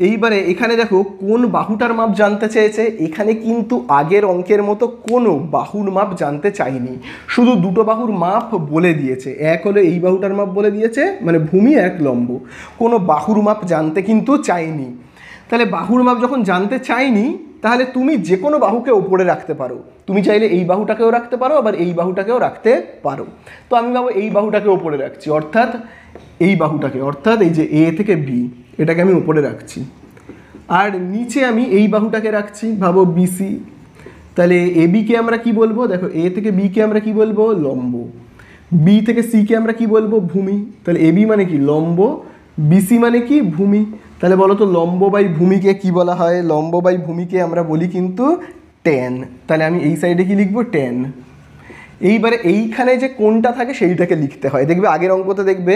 এইবারে এখানে দেখো কোন বাহুটার মাপ জানতে চেয়েছে, এখানে কিন্তু আগের অঙ্কের মতো কোনো বাহুর মাপ জানতে চাইনি, শুধু দুটো বাহুর মাপ বলে দিয়েছে, এক হলো এই বাহুটার মাপ বলে দিয়েছে মানে ভূমি, এক লম্ব, কোনো বাহুর মাপ জানতে কিন্তু চাইনি। তাহলে বাহুর মাপ যখন জানতে চাইনি, তাহলে তুমি যে কোনো বাহুকে ওপরে রাখতে পারো, তুমি চাইলে এই বাহুটাকেও রাখতে পারো, আবার এই বাহুটাকেও রাখতে পারো। তো আমি ভাবো এই বাহুটাকে ওপরে রাখছি, অর্থাৎ এই বাহুটাকে, অর্থাৎ এই যে এ থেকে বি, এটাকে আমি ওপরে রাখছি, আর নিচে আমি এই বাহুটাকে রাখছি, ভাবো বিসি। তাহলে এ বিকে আমরা কি বলবো, দেখো এ থেকে বিকে আমরা কি বলবো লম্ব, বি থেকে সিকে আমরা কি বলবো ভূমি, তাহলে এ বি মানে কি লম্ব, বিসি মানে কি ভূমি। তাহলে বলো তো লম্ব বাই ভূমিকে কি বলা হয়, লম্ব বাই ভূমিকে আমরা বলি কিন্তু ট্যান। তাহলে আমি এই সাইডে কি লিখবো ট্যান। এইবারে এইখানে যে কোণটা থাকে সেইটাকে লিখতে হয়, দেখবে আগের অঙ্কতে দেখবে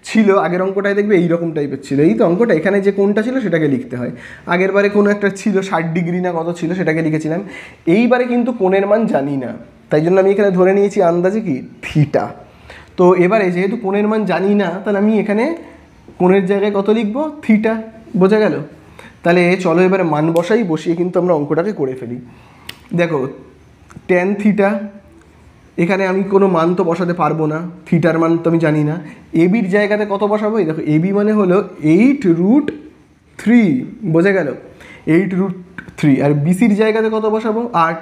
ছিল, আগের অঙ্কটায় দেখবে এইরকম টাইপের ছিল, এই তো অঙ্কটা, এখানে যে কোণটা ছিল সেটাকে লিখতে হয়। আগের বারে কোনো একটা ছিল 60 ডিগ্রি না কত ছিল, সেটাকে লিখেছিলাম। এইবারে কিন্তু কোণের মান জানি না, তাই জন্য আমি এখানে ধরে নিয়েছি আন্দাজে কি থিটা। তো এবারে যেহেতু কোণের মান জানি না, তাহলে আমি এখানে কোণের জায়গায় কত লিখবো থিটা, বোঝা গেল। তাহলে চলো এবারে মান বসিয়ে কিন্তু আমরা অঙ্কটাকে করে ফেলি। দেখো ট্যান থিটা, এখানে আমি কোনো মান তো বসাতে পারবো না, থিটার মান তো আমি জানি না। এবির জায়গাতে কত বসাবো, এই দেখো এবি মানে হলো 8√3, 3, বোঝা গেল? 8√3। আর বিসির জায়গাতে কত বসাবো? 8।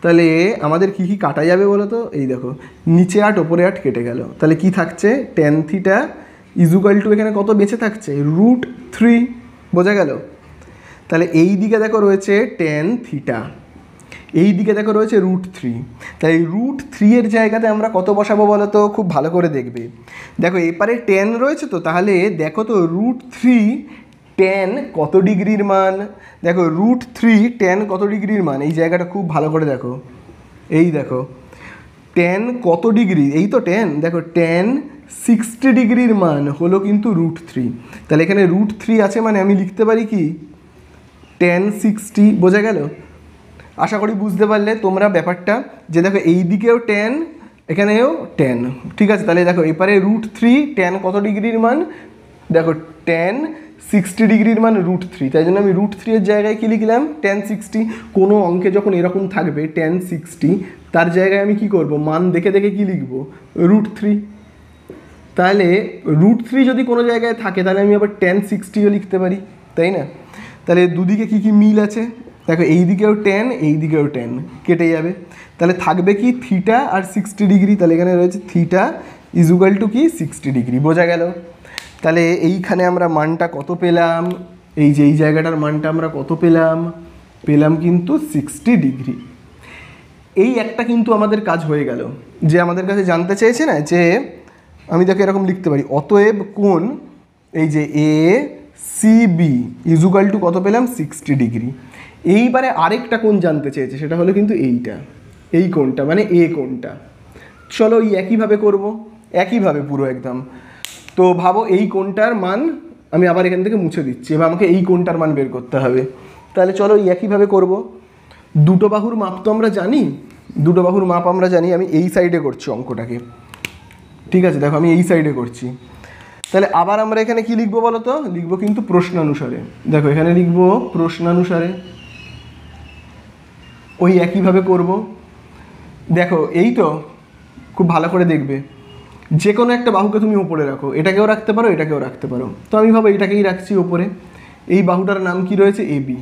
তাহলে আমাদের কি কি কাটা যাবে বলো তো? এই দেখো, নিচে 8 ওপরে 8 কেটে গেল। তাহলে কি থাকছে? tan θ ইজুকাল টু এখানে কত বেঁচে থাকছে? √3, বোঝা গেল? তাহলে এই দিকে দেখো রয়েছে tan θ, এই দিকে দেখো রয়েছে √3। তাই √3 এর জায়গাতে আমরা কত বসাবো বলো তো? খুব ভালো করে দেখবে। দেখো এপারে tan রয়েছে তো, তাহলে দেখো তো √3 tan কত ডিগ্রির মান? দেখো √3 tan কত ডিগ্রির মান? এই জায়গাটা খুব ভালো করে দেখো। এই দেখো tan কত ডিগ্রি? এই তো tan, দেখো tan 60 ডিগ্রির মান হলো কিন্তু √3। তাহলে এখানে √3 আছে মানে আমি লিখতে পারি কি? tan 60, বোঝা গেল? আশা করি বুঝতে পারলে তোমরা ব্যাপারটা, যে দেখো এই দিকেও tan, এখানেও tan, ঠিক আছে? তাহলে দেখো এপারে √3 tan কত ডিগ্রির মান? দেখো tan 60 ডিগ্রির মান √3, তাই জন্য আমি √3 এর জায়গায় কি লিখলাম? tan 60। কোনো অঙ্কে যখন এরকম থাকবে tan 60, তার জায়গায় আমি কি করব? মান দেখে দেখে কি লিখব? √3। তাহলে √3 যদি কোনো জায়গায় থাকে তাহলে আমি আবার tan 60ও লিখতে পারি, তাই না? তাহলে দুদিকে কি কি মিল আছে? দেখো এই দিকেও tan, এই দিকেও tan, কেটে যাবে। তাহলে থাকবে কি? থিটা আর 60 ডিগ্রি। তাহলে এখানে রয়েছে থিটা ইজুকাল টু কি? 60 ডিগ্রি, বোঝা গেল? তাহলে এইখানে আমরা মানটা কত পেলাম? এই যে এই জায়গাটার মানটা আমরা কত পেলাম? পেলাম কিন্তু 60 ডিগ্রি। এই একটা কিন্তু আমাদের কাজ হয়ে গেল। যে আমাদের কাছে জানতে চেয়েছে না, যে আমি দেখে এরকম লিখতে পারি, অতএব কোণ এই যে A C B equal to কত পেলাম? 60 ডিগ্রি। এইবারে আরেকটা কোণ জানতে চেয়েছে, সেটা হলো কিন্তু এইটা, এই কোণটা মানে এ কোণটা। চলো এই একইভাবে করব, একইভাবে পুরো একদম। তো ভাবো এই কোণটার মান আমি আবার এখান থেকে মুছে দিচ্ছি, এবার আমাকে এই কোণটার মান বের করতে হবে। তাহলে চলো এই একইভাবে করব। দুটো বাহুর মাপ তো আমরা জানি, দুটো বাহুর মাপ আমরা জানি। আমি এই সাইডে করছি অঙ্কটাকে, ঠিক আছে? দেখো আমি এই সাইডে করছি। তাহলে আবার আমরা এখানে কি লিখবো বলো তো? লিখবো কিন্তু প্রশ্নানুসারে। দেখো এখানে লিখবো প্রশ্নানুসারে, ওই একইভাবে করব। দেখো এই তো, খুব ভালো করে দেখবে, যে কোনো একটা বাহুকে তুমি ওপরে রাখো, এটাকেও রাখতে পারো, এটাকেও রাখতে পারো। তো আমি ভাবো এটাকেই রাখছি ওপরে। এই বাহুটার নাম কি রয়েছে? এবি,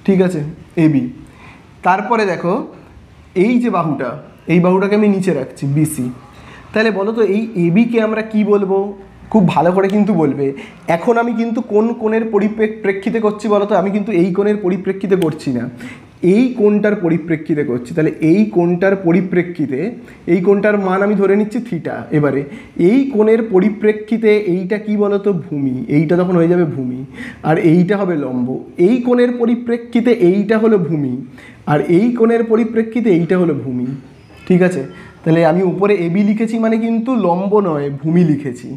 ঠিক আছে? এবি। তারপরে দেখো এই যে বাহুটা, এই বাহুটাকে আমি নিচে রাখছি, বিসি। তাহলে বলো তো এই এবিকে আমরা কি বলবো? খুব ভালো করে কিন্তু বলবে। এখন আমি কিন্তু কোন কোণের পরিপ্রেক্ষিতে করছি বলো তো? আমি কিন্তু এই কোণের পরিপ্রেক্ষিতে করছি না, এই কোণটার পরিপ্রেক্ষিতে করছি। তাহলে এই কোণটার পরিপ্রেক্ষিতে, এই কোণটার মান আমি ধরে নিচ্ছি থিটা। এবারে এই কোণের পরিপ্রেক্ষিতে এইটা কি বলো তো? ভূমি। এইটা তখন হয়ে যাবে ভূমি, আর এইটা হবে লম্ব। এই কোণের পরিপ্রেক্ষিতে এইটা হলো ভূমি, আর এই কোণের পরিপ্রেক্ষিতে এইটা হলো ভূমি, ঠিক আছে? তাহলে আমি উপরে এবি লিখেছি মানে কিন্তু লম্ব নয়, ভূমি লিখেছি।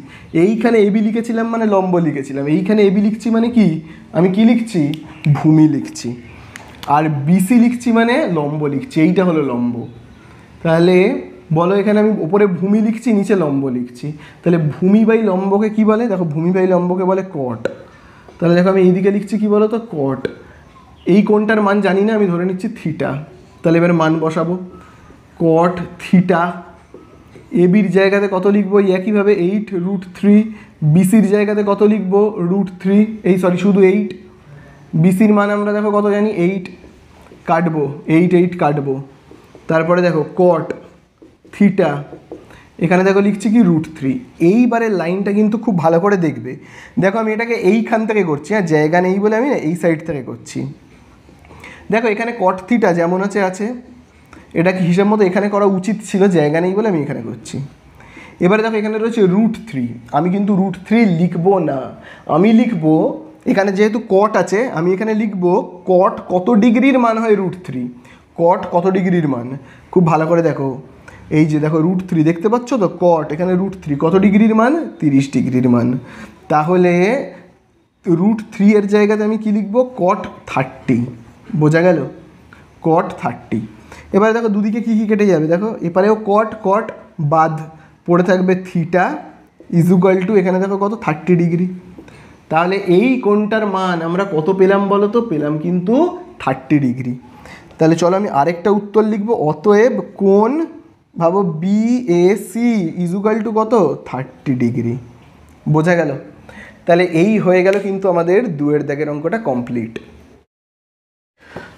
এইখানে এবি লিখেছিলাম মানে লম্ব লিখেছিলাম, এইখানে এবি লিখছি মানে কি? আমি কি লিখছি? ভূমি লিখছি। আর বিসি লিখছি মানে লম্ব লিখছি, এইটা হলো লম্ব। তাহলে বলো এখানে আমি উপরে ভূমি লিখছি, নিচে লম্ব লিখছি। তাহলে ভূমি বাই লম্বকে কি বলে? দেখো ভূমি বাই লম্বকে বলে কট। তাহলে দেখো আমি এইদিকে লিখছি কি বলো তো? কট। এই কোণটার মান জানি না, আমি ধরে নিচ্ছি থিটা। তাহলে এবার মান বসাবো, কট থিটা। এবির জায়গাতে কত লিখবো? একইভাবে 8√3। বিসির জায়গাতে কত লিখবো? √3, এই সরি শুধু 8। বিসির মান আমরা দেখো কত জানি? 8। কাটবো 8 8 কাটবো। তারপরে দেখো কট থিটা, এখানে দেখো লিখছি কি? √3। এইবারে লাইনটা কিন্তু খুব ভালো করে দেখবে। দেখো আমি এটাকে এইখান থেকে করছি, হ্যাঁ, জায়গা নেই বলে আমি না এই সাইড থেকে করছি। দেখো এখানে কট থিটা যেমন আছে আছে, এটা কি হিসাব মতো এখানে করা উচিত ছিল, জায়গা নেই বলে আমি এখানে করছি। এবারে দেখো এখানে রয়েছে √3, আমি কিন্তু √3 লিখবো না, আমি লিখবো এখানে যেহেতু কট আছে, আমি এখানে লিখবো কট কত ডিগ্রির মান হয়? √3। কট কত ডিগ্রির মান? খুব ভালো করে দেখো, এই যে দেখো √3 দেখতে পাচ্ছ তো? কট এখানে √3 কত ডিগ্রির মান? 30 ডিগ্রির মান। তাহলে √3 এর জায়গাতে আমি কি লিখবো? কট 30, বোঝা গেল? কট 30। এবারে দেখো দুদিকে কী কী কেটে যাবে, দেখো এপারেও কট, কট বাদ পড়ে থাকবে থিটা ইজুকাল টু এখানে দেখো কত? 30 ডিগ্রি। তাহলে এই কোণটার মান আমরা কত পেলাম বলো তো? পেলাম কিন্তু 30 ডিগ্রি। তাহলে চলো আমি আরেকটা উত্তর লিখবো, অতএব কোণ ভাবো BAC ইজুকাল টু কত? 30 ডিগ্রি, বোঝা গেল? তাহলে এই হয়ে গেল কিন্তু আমাদের 2-এর দাগের অঙ্কটা কমপ্লিট।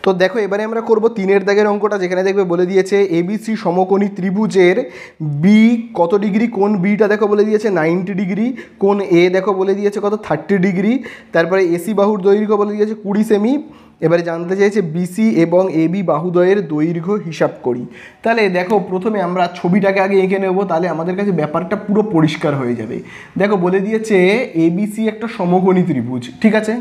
তো দেখো এবারে আমরা করব 3-এর দাগের অঙ্কটা, যেখানে দেখবে বলে দিয়েছে এবিসি সমকোণী ত্রিভুজের বি কত ডিগ্রি, কোন বিটা দেখো বলে দিয়েছে 90 ডিগ্রি, কোন এ দেখো বলে দিয়েছে কত 30 ডিগ্রি, তারপরে এসি বাহুর দৈর্ঘ্য বলে দিয়েছে 20 সেমি। এবারে জানতে চাইছে বিসি এবং এবি বাহুদ্বয়ের দৈর্ঘ্য হিসাব করি। তাহলে দেখো প্রথমে আমরা ছবিটাকে আগে এঁকে নেব, তাহলে আমাদের কাছে ব্যাপারটা পুরো পরিষ্কার হয়ে যাবে। দেখো বলে দিয়েছে এবিসি একটা সমকোণী ত্রিভুজ, ঠিক আছে।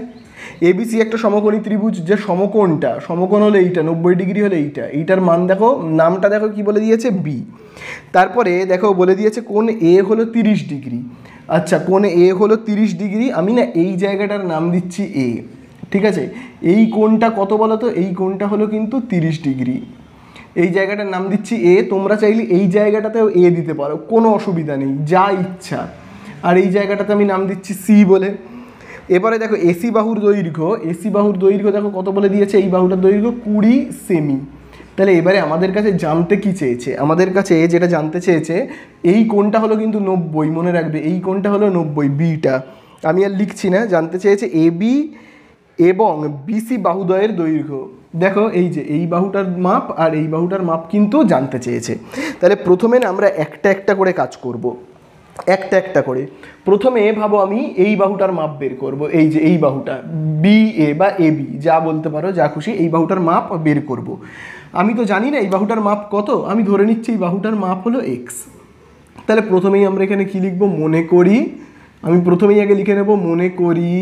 এবিসি একটা সমকোণী ত্রিভুজ, যে সমকোণটা, সমকোণ হলে এইটা 90 ডিগ্রি হলে এইটার মান দেখো, নামটা দেখো কি বলে দিয়েছে বি। তারপরে দেখো বলে দিয়েছে কোণ এ হলো 30 ডিগ্রি। আচ্ছা, কোণ এ হলো 30 ডিগ্রি, আমি না এই জায়গাটার নাম দিচ্ছি এ, ঠিক আছে। এই কোণটা কত বলো তো, এই কোণটা হলো কিন্তু 30 ডিগ্রি, এই জায়গাটার নাম দিচ্ছি এ। তোমরা চাইলে এই জায়গাটাতেও এ দিতে পারো, কোনো অসুবিধা নেই, যা ইচ্ছা। আর এই জায়গাটাতে আমি নাম দিচ্ছি সি বলে। এবারে দেখো এসি বাহুর দৈর্ঘ্য দেখো কত বলে দিয়েছে, এই বাহুটার দৈর্ঘ্য 20 সেমি। তাহলে এবারে আমাদের কাছে জানতে কি চেয়েছে, আমাদের কাছে যেটা জানতে চেয়েছে, এই কোণটা হলো কিন্তু 90, মনে রাখবে এই কোণটা হলো 90, বিটা আমি আর লিখছি না। জানতে চেয়েছে এবি এবং বিসি বাহুদ্বয়ের দৈর্ঘ্য, দেখো এই যে এই বাহুটার মাপ আর এই বাহুটার মাপ কিন্তু জানতে চেয়েছে। তাহলে প্রথমে না আমরা একটা একটা করে কাজ করব, একটা একটা করে। প্রথমে ভাবো আমি এই বাহুটার মাপ বের করব, এই যে এই বাহুটা বি এ বা এ বি যা বলতে পারো, যা খুশি, এই বাহুটার মাপ বের করব। আমি তো জানি না এই বাহুটার মাপ কত, আমি ধরে নিচ্ছি এই বাহুটার মাপ হলো এক্স। তাহলে প্রথমেই আমরা এখানে কি লিখব, মনে করি, আমি প্রথমেই আগে লিখে নেব মনে করি,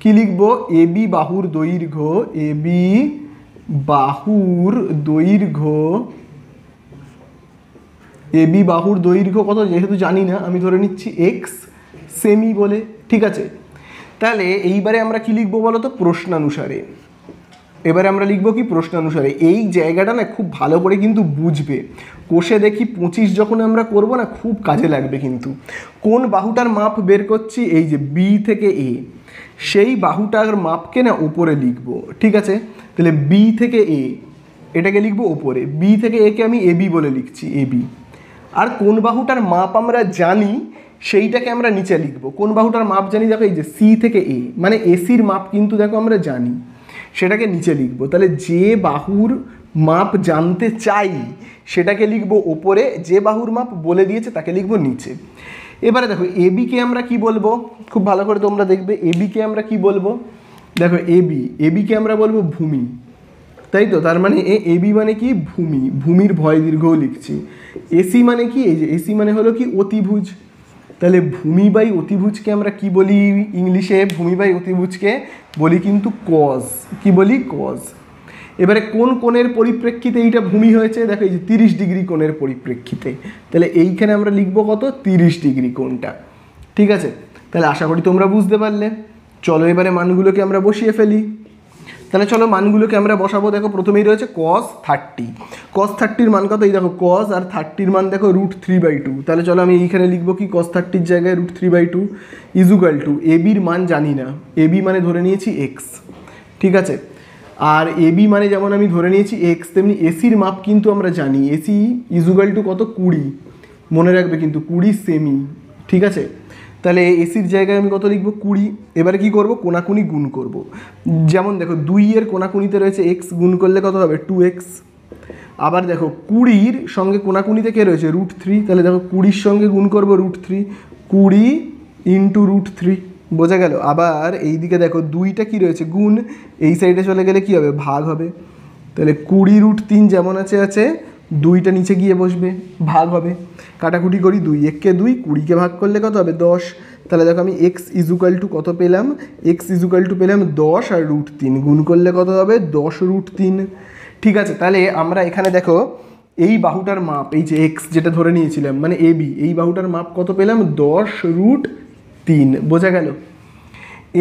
কি লিখব, এবি বাহুর দৈর্ঘ্য, এবি বাহুর দৈর্ঘ্য, এবি বাহুর দৈর্ঘ্য কত যেহেতু জানি না, আমি ধরে নিচ্ছি এক্স সেমি বলে, ঠিক আছে। তাহলে এইবারে আমরা কি লিখবো বলো তো, প্রশ্নানুসারে। এবারে আমরা লিখবো কি, প্রশ্নানুসারে। এই জায়গাটা না খুব ভালো করে কিন্তু বুঝবে, কোষে দেখি 25 যখন আমরা করব না, খুব কাজে লাগবে কিন্তু। কোন বাহুটার মাপ বের করছি, এই যে বি থেকে এ, সেই বাহুটার মাপকে না উপরে লিখবো, ঠিক আছে। তাহলে বি থেকে এ এটাকে লিখবো ওপরে, বি থেকে একে আমি এবি বলে লিখছি, এবি। আর কোন বাহুটার মাপ আমরা জানি সেইটাকে আমরা নিচে লিখবো। কোন বাহুটার মাপ জানি, দেখো এই যে সি থেকে এ, মানে এসির মাপ কিন্তু দেখো আমরা জানি, সেটাকে নিচে লিখবো। তাহলে যে বাহুর মাপ জানতে চাই সেটাকে লিখবো ওপরে, যে বাহুর মাপ বলে দিয়েছে তাকে লিখবো নিচে। এবারে দেখো এবিকে আমরা কি বলবো, খুব ভালো করে তোমরা দেখবে, এবিকে আমরা কি বলবো, দেখো এবিকে আমরা বলবো ভূমি, তাই তো। তার মানে এবি মানে কি, ভূমি, ভূমির ভয় দীর্ঘও লিখছি। এসি মানে কি, এই যে এসি মানে হলো কি অতিভুজ। তাহলে ভূমি বাই অতিভুজকে আমরা কি বলি ইংলিশে, ভূমি বাই অতিভুজকে বলি কিন্তু কজ, কি বলি, কজ। এবারে কোন কোণের পরিপ্রেক্ষিতে এইটা ভূমি হয়েছে, দেখো এই যে 30 ডিগ্রি কোণের পরিপ্রেক্ষিতে। তাহলে এইখানে আমরা লিখবো কত, 30 ডিগ্রি কোণটা, ঠিক আছে। তাহলে আশা করি তোমরা বুঝতে পারলে। চলো এবারে মানগুলোকে আমরা বসিয়ে ফেলি। তাহলে চলো মানগুলোকে আমরা বসাবো। দেখো প্রথমেই রয়েছে cos 30, cos 30 মান কত, এই দেখো cos আর 30 মান দেখো √3/2। তাহলে চলো আমি এইখানে লিখবো কি, cos 30 জায়গায় √3/2 ইজুকাল টু, এবির মান জানি না, এবি মানে ধরে নিয়েছি এক্স, ঠিক আছে। আর এবি মানে যেমন আমি ধরে নিয়েছি এক্স, তেমনি এসির মাপ কিন্তু আমরা জানি, এসি ইজুকাল টু কত, 20, মনে রাখবে কিন্তু 20 সেমি, ঠিক আছে। তাহলে এসির জায়গায় আমি কত লিখবো, 20। এবারে কি করব, কোনাকুনি গুণ করব। যেমন দেখো 2-এর কোনাকুনিতে রয়েছে এক্স, গুণ করলে কত হবে, 2x। আবার দেখো 20-র সঙ্গে কোনাকুনিতে কে রয়েছে, √3, তাহলে দেখো 20-র সঙ্গে গুণ করবো √3, 20 ইন্টু √3, বোঝা গেল। আবার এই দিকে দেখো 2টা কি রয়েছে, গুণ, এই সাইডে চলে গেলে কি হবে, ভাগ হবে। তাহলে 20√3 যেমন আছে 2টা নিচে গিয়ে বসবে, ভাগ হবে। কাটাকুটি করি, 2 1 2, 20কে ভাগ করলে কত হবে, 10। তাহলে দেখো আমি এক্স ইজুকাল টু কত পেলাম, এক্স ইজুকাল টু পেলাম 10 আর √3, গুণ করলে কত হবে, 10√3, ঠিক আছে। তাহলে আমরা এখানে দেখো এই বাহুটার মাপ, এই যে এক্স যেটা ধরে নিয়েছিলাম মানে এবি, এই বাহুটার মাপ কত পেলাম, 10√3, বোঝা গেল।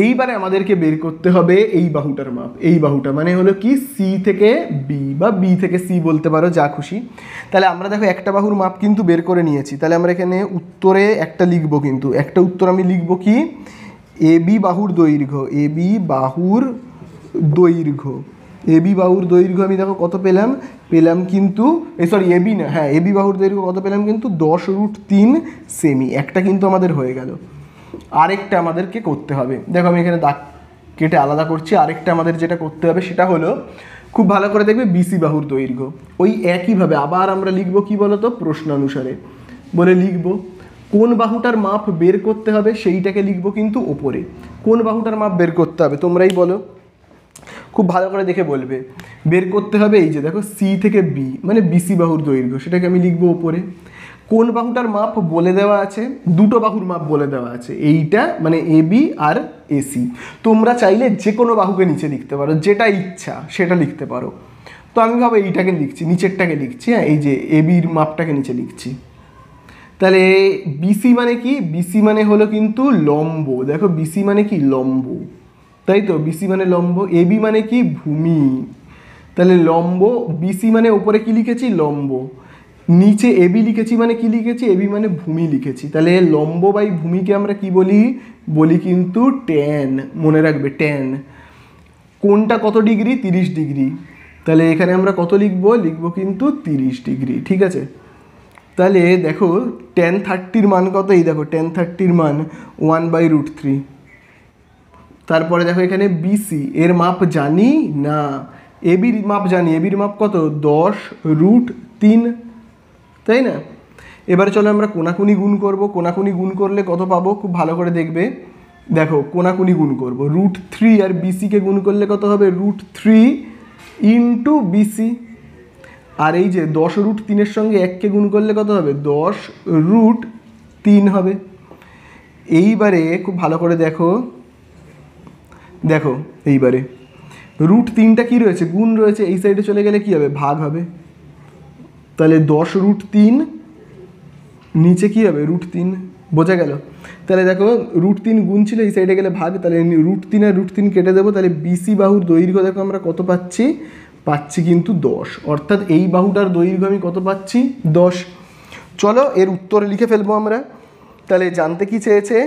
এইবারে আমাদেরকে বের করতে হবে এই বাহুটার মাপ, এই বাহুটা মানে হলো কি সি থেকে বি বা বি থেকে সি বলতে পারো, যা খুশি। তাহলে আমরা দেখো একটা বাহুর মাপ কিন্তু বের করে নিয়েছি। তাহলে আমরা এখানে উত্তরে একটা লিখবো, কিন্তু একটা উত্তর আমি লিখবো কি, এবি বাহুর দৈর্ঘ্য, এবি বাহুর দৈর্ঘ্য, এবি বাহুর দৈর্ঘ্য আমি দেখো কত পেলাম কিন্তু, সরি এবি না, হ্যাঁ এবি বাহুর দৈর্ঘ্য কত পেলাম কিন্তু 10√3 সেমি, একটা কিন্তু আমাদের হয়ে গেল। আরেকটা আমাদেরকে করতে হবে। দেখো আমি এখানে দাগ কেটে আলাদা করছি। আরেকটা আমাদের যেটা করতে হবে সেটা হলো, খুব ভালো করে দেখবে বিসি বাহুর দৈর্ঘ্য। ওই একইভাবে আবার আমরা লিখবো কি বলতো, প্রশ্নানুসারে বলে লিখবো। কোন বাহুটার মাপ বের করতে হবে সেইটাকে লিখবো কিন্তু ওপরে। কোন বাহুটার মাপ বের করতে হবে তোমরাই বলো, খুব ভালো করে দেখে বলবে। বের করতে হবে এই যে দেখো সি থেকে বি, মানে বিসি বাহুর দৈর্ঘ্য, সেটাকে আমি লিখবো ওপরে। কোন বাহুটার মাপ বলে দেওয়া আছে, দুটো বাহুর মাপ বলে দেওয়া আছে, এইটা মানে এবি আর এসি। তোমরা চাইলে যে কোনো বাহুকে নিচে লিখতে পারো, যেটা ইচ্ছা সেটা লিখতে পারো। তো আমি ভাবো এইটাকে লিখছি, নিচেরটাকে লিখছি, হ্যাঁ এই যে এবির মাপটাকে নিচে লিখছি। তাহলে বিসি মানে কি, বিসি মানে হলো কিন্তু লম্ব। দেখো বিসি মানে কি, লম্ব, তাই তো, বিসি মানে লম্ব। এবি মানে কি, ভূমি। তাহলে লম্ব, বিসি মানে ওপরে কি লিখেছি, লম্ব। নিচে এবি লিখেছি মানে কি লিখেছি, এবি মানে ভূমি লিখেছি। তাহলে লম্ব বাই ভূমিকে আমরা কি বলি, বলি কিন্তু ট্যান। মনে রাখবে ট্যান। কোনটা কত ডিগ্রি, 30 ডিগ্রি। তাহলে এখানে আমরা কত লিখবো, লিখবো কিন্তু 30 ডিগ্রি, ঠিক আছে। তাহলে দেখো tan 30 মান কত, এই দেখো tan 30 মান 1/√3। তারপরে দেখো এখানে বিসি এর মাপ জানি না, এবির মাপ জানি, এবির মাপ কত, 10√3, তাই না। এবারে চলো আমরা কোনাকুনি গুণ করব। কোনাকুনি গুণ করলে কত পাবো, খুব ভালো করে দেখবে। দেখো কোনাকুনি গুণ করব, √3 আর বিসিকে গুণ করলে কত হবে, √3 ইন্টু বিসি। আর এই যে 10√3-এর সঙ্গে 1কে গুণ করলে কত হবে, 10√3 হবে। এইবারে খুব ভালো করে দেখো, দেখো এইবারে √3টা কি রয়েছে, গুণ রয়েছে, এই সাইডে চলে গেলে কি হবে, ভাগ হবে। তাহলে 10√3 নিচে কি হবে, √3, বোঝা গেল। তাহলে দেখো √3 গুণ ছিল, এই সাইডে গেলে ভাগ, তাহলে √3 আর √3 কেটে দেবো। তাহলে বিসি বাহুর দৈর্ঘ্য দেখো আমরা কত পাচ্ছি, পাচ্ছি কিন্তু 10। অর্থাৎ এই বাহুটার দৈর্ঘ্য আমি কত পাচ্ছি, 10। চলো এর উত্তর লিখে ফেলবো আমরা। তাহলে জানতে কি চেয়েছে,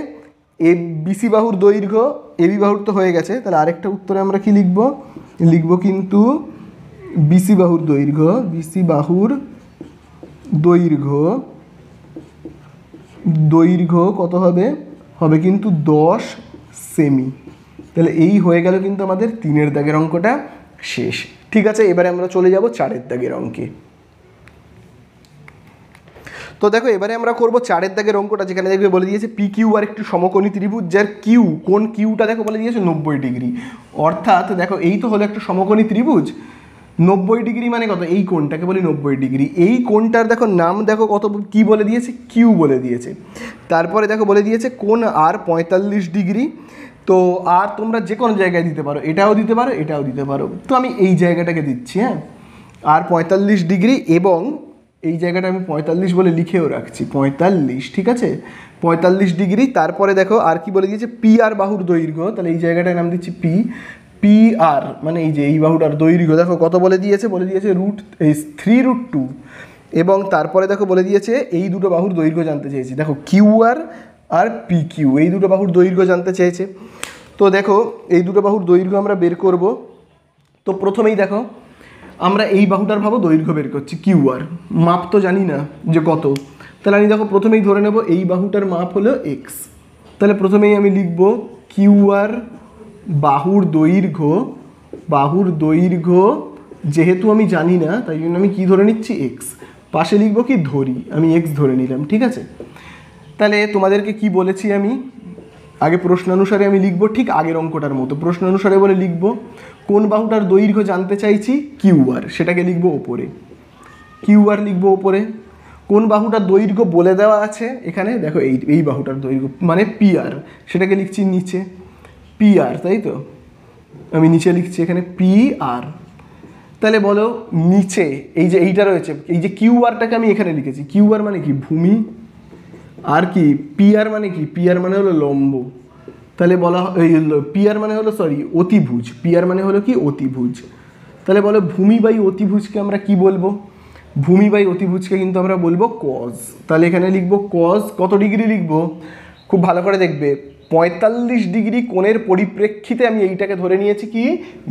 এ বিসি বাহুর দৈর্ঘ্য, এবি বাহুর তো হয়ে গেছে, তাহলে আরেকটা উত্তরে আমরা কি লিখব, লিখব কিন্তু বিসি বাহুর দৈর্ঘ্য। বিসি বাহুর দৈর্ঘ্য, দৈর্ঘ্য কত হবে, হবে কিন্তু 10 সেমি। তাহলে এই হয়ে গেল কিন্তু আমাদের 3-এর দাগের অঙ্কটা শেষ। ঠিক আছে, এবারে আমরা চলে যাব 4-এর দাগের অঙ্কে। তো দেখো এবারে আমরা করব 4-এর দাগের অঙ্কটা, যেখানে দেখবে বলে দিয়েছে পি কিউ আর একটি সমকোণী ত্রিভুজ, যার কিউ, কোন কিউটা দেখো বলে দিয়েছে 90 ডিগ্রি। অর্থাৎ দেখো এই তো হলো একটা সমকোণী ত্রিভুজ, 90 ডিগ্রি মানে কত, এই কোণটাকে বলি 90 ডিগ্রি। এই কোণটার দেখো নাম দেখো কত, কি বলে দিয়েছে, কিউ বলে দিয়েছে। তারপরে দেখো বলে দিয়েছে কোণ আর 45 ডিগ্রি। তো আর তোমরা যে কোনো জায়গায় দিতে পারো, এটাও দিতে পারো, এটাও দিতে পারো। তো আমি এই জায়গাটাকে দিচ্ছি, হ্যাঁ, আর 45 ডিগ্রি, এবং এই জায়গাটা আমি 45 বলে লিখেও রাখছি, 45, ঠিক আছে, 45 ডিগ্রি। তারপরে দেখো আর কি বলে দিয়েছে, পি আর বাহুর দৈর্ঘ্য, তাহলে এই জায়গাটায় নাম দিচ্ছি পি। পি আর মানে এই যে এই বাহুটার দৈর্ঘ্য দেখো কত বলে দিয়েছে, বলে দিয়েছে √3√2। এবং তারপরে দেখো বলে দিয়েছে এই দুটো বাহুর দৈর্ঘ্য জানতে চেয়েছি। দেখো কিউ আর পি কিউ, এই দুটো বাহুর দৈর্ঘ্য জানতে চেয়েছে। তো দেখো এই দুটো বাহুর দৈর্ঘ্য আমরা বের করব। তো প্রথমেই দেখো আমরা এই বাহুটার ভাবো দৈর্ঘ্য বের করছি, কিউ আর, মাপ তো জানি না যে কত। তাহলে আমি দেখো প্রথমেই ধরে নেব এই বাহুটার মাপ হলো এক্স। তাহলে প্রথমেই আমি লিখব কিউ আর বাহুর দৈর্ঘ্য, বাহুর দৈর্ঘ্য যেহেতু আমি জানি না তাই জন্য আমি কি ধরে নিচ্ছি, এক্স। পাশে লিখব কি, ধরি, আমি এক্স ধরে নিলাম, ঠিক আছে। তাহলে তোমাদেরকে কি বলেছি আমি, আগে প্রশ্নানুসারে আমি লিখব ঠিক আগের অঙ্কটার মতো, প্রশ্নানুসারে বলে লিখব কোন বাহুটার দৈর্ঘ্য জানতে চাইছি, কিউ আর, সেটাকে লিখব ওপরে, কিউ আর লিখব ওপরে। কোন বাহুটার দৈর্ঘ্য বলে দেওয়া আছে এখানে, দেখো এই বাহুটার দৈর্ঘ্য মানে পি আর, সেটাকে লিখছি নিচে, পি আর, তাই তো, আমি নিচে লিখছি এখানে পি আর। তাহলে বলো নিচে এই যে এইটা রয়েছে, এই যে কিউ আরটাকে আমি এখানে লিখেছি, কিউ আর মানে কি, ভূমি। আর কি পি আর মানে কি, পি আর মানে হলো লম্ব। তাহলে বলা পি আর মানে হলো অতিভুজ, পি আর মানে হলো কি, অতিভুজ। তাহলে বলো ভূমি বাই অতিভুজকে আমরা কি বলবো, ভূমি বাই অতিভুজকে কিন্তু আমরা বলবো কজ। তাহলে এখানে লিখবো কজ, কত ডিগ্রি লিখবো, খুব ভালো করে দেখবে, 45 ডিগ্রি কোণের পরিপ্রেক্ষিতে আমি এইটাকে ধরে নিয়েছি কি,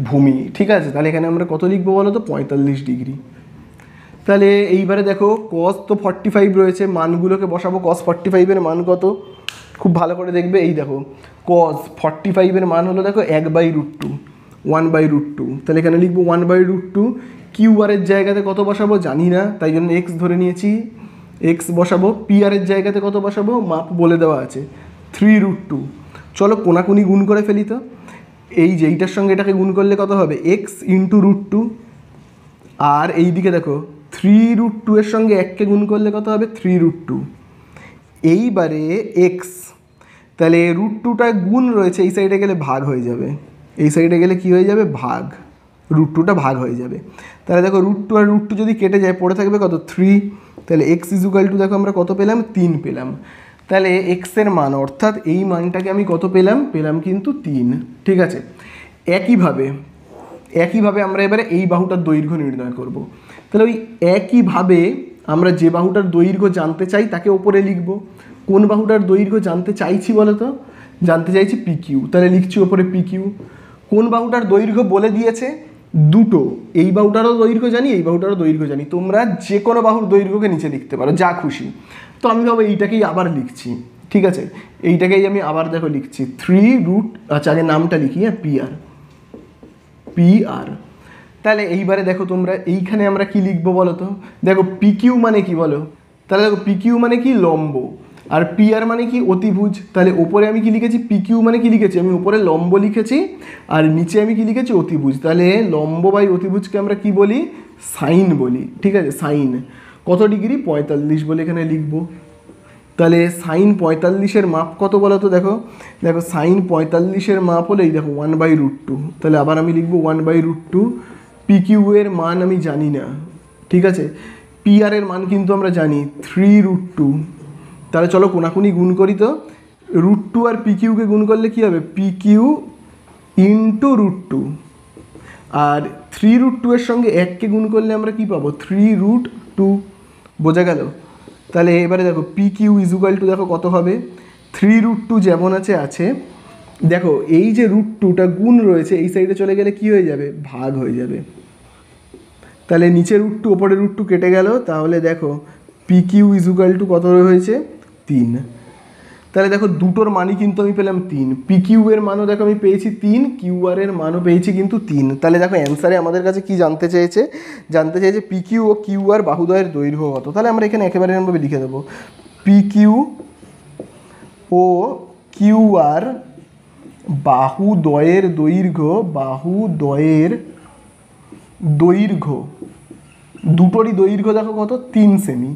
ভূমি, ঠিক আছে। তাহলে এখানে আমরা কত লিখবো বলো তো, 45 ডিগ্রি। তাহলে এইবারে দেখো কস তো 45 রয়েছে, মানগুলোকে বসাবো, কস 45-এর মান কত, খুব ভালো করে দেখবে। এই দেখো cos 45-এর মান হলো দেখো 1/√2, 1/√2। তাহলে এখানে লিখবো 1/√2। কিউ আর এর জায়গাতে কত বসাবো জানি না, তাই জন্য এক্স ধরে নিয়েছি, এক্স বসাবো। পি আর এর জায়গাতে কত বসাবো মাপ বলে দেওয়া আছে 3√2। চলো কোনাকুনি গুণ করে ফেলি তো। এই যে এইটার সঙ্গে এটাকে গুণ করলে কত হবে এক্স ইন্টু √2, আর এই দিকে দেখো 3√2 এর সঙ্গে 1কে গুণ করলে কত হবে 3√2। এইবারে এক্স, তাহলে √2টা গুণ রয়েছে, এই সাইডে গেলে ভাগ হয়ে যাবে, এই সাইডে গেলে কি হয়ে যাবে ভাগ, √2টা ভাগ হয়ে যাবে। তাহলে দেখো √2 আর √2 যদি কেটে যায় পড়ে থাকবে কত 3। তাহলে এক্স ইজুকাল টু দেখো আমরা কত পেলাম 3 পেলাম। তাহলে এক্সের মান অর্থাৎ এই মানটাকে আমি কত পেলাম, পেলাম কিন্তু 3। ঠিক আছে, একইভাবে আমরা এবারে এই বাহুটার দৈর্ঘ্য নির্ণয় করব। তাহলে ওই একইভাবে আমরা যে বাহুটার দৈর্ঘ্য জানতে চাই তাকে ওপরে লিখব। কোন বাহুটার দৈর্ঘ্য জানতে চাইছি বলো তো, জানতে চাইছি পি কিউ, তাহলে লিখছি ওপরে পি কিউ। কোন বাহুটার দৈর্ঘ্য বলে দিয়েছে দুটো, এই বাহুটারও দৈর্ঘ্য জানি, এই বাহুটারও দৈর্ঘ্য জানি। তোমরা যে কোনো বাহুর দৈর্ঘ্যকে নিচে লিখতে পারো যা খুশি। তো আমি ভাবো এইটাকেই আবার লিখছি, ঠিক আছে, এইটাকেই আমি আবার দেখো লিখছি 3√, আচ্ছা আগে নামটা লিখি, হ্যাঁ পি আর। তাহলে এইবারে দেখো তোমরা এইখানে আমরা কি লিখবো বলো তো, দেখো পি কিউ মানে কি বলো, তাহলে দেখো পি কিউ মানে কি লম্ব, আর পি আর মানে কি অতিভুজ। তাহলে ওপরে আমি কি লিখেছি পি কিউ মানে কি লিখেছি, আমি উপরে লম্ব লিখেছি আর নিচে আমি কি লিখেছি অতিভুজ। তাহলে লম্ব বাই অতিভুজকে আমরা কি বলি সাইন বলি। ঠিক আছে, সাইন কত ডিগ্রি 45 বলে এখানে লিখবো। তাহলে সাইন 45-এর মাপ কত বলো তো, দেখো সাইন 45-এর মাপ হলো এই দেখো 1/√2। তাহলে আবার আমি লিখবো 1/√2। পি কিউ এর মান আমি জানি না, ঠিক আছে, পি আর এর মান কিন্তু আমরা জানি 3√2। তাহলে চলো কোনাকুনি গুণ করি তো, √2 আর পি কিউকে গুণ করলে কী হবে পি কিউ ইন্টু √2, আর 3√2 এর সঙ্গে 1কে গুণ করলে আমরা কি পাবো 3√2। বোঝা গেল? তাহলে এবারে দেখো পি কিউ ইজুকাল টু দেখো কত হবে 3√2 যেমন আছে। দেখো এই যে √2টা গুণ রয়েছে এই সাইডে চলে গেলে কি হয়ে যাবে ভাগ হয়ে যাবে। তাহলে নিচে √2 ওপরে √2 কেটে গেল, তাহলে দেখো পি কিউ ইজুকাল টু কত হয়েছে 3। তাহলে দেখো দুটোর মানই কিন্তু আমি পেলাম 3, পি কিউ এর মানও দেখো আমি পেয়েছি 3, কিউ আর এর মানও পেয়েছি কিন্তু 3। তাহলে দেখো অ্যান্সারে আমাদের কাছে কি জানতে চেয়েছে P Q O Q R বাহুদ্বয়ের দৈর্ঘ্য কত। তাহলে আমরা এখানে একেবারে এরকমভাবে লিখে দেবো P Q O Q R বাহুদ্বয়ের দৈর্ঘ্য দুটোরই দৈর্ঘ্য দেখো কত 3 সেমি।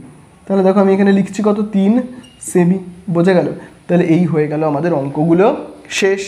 তাহলে দেখো আমি এখানে লিখছি কত 3 সেমি। বোঝা গেল? তাহলে এই হয়ে গেল আমাদের অঙ্কগুলো শেষ।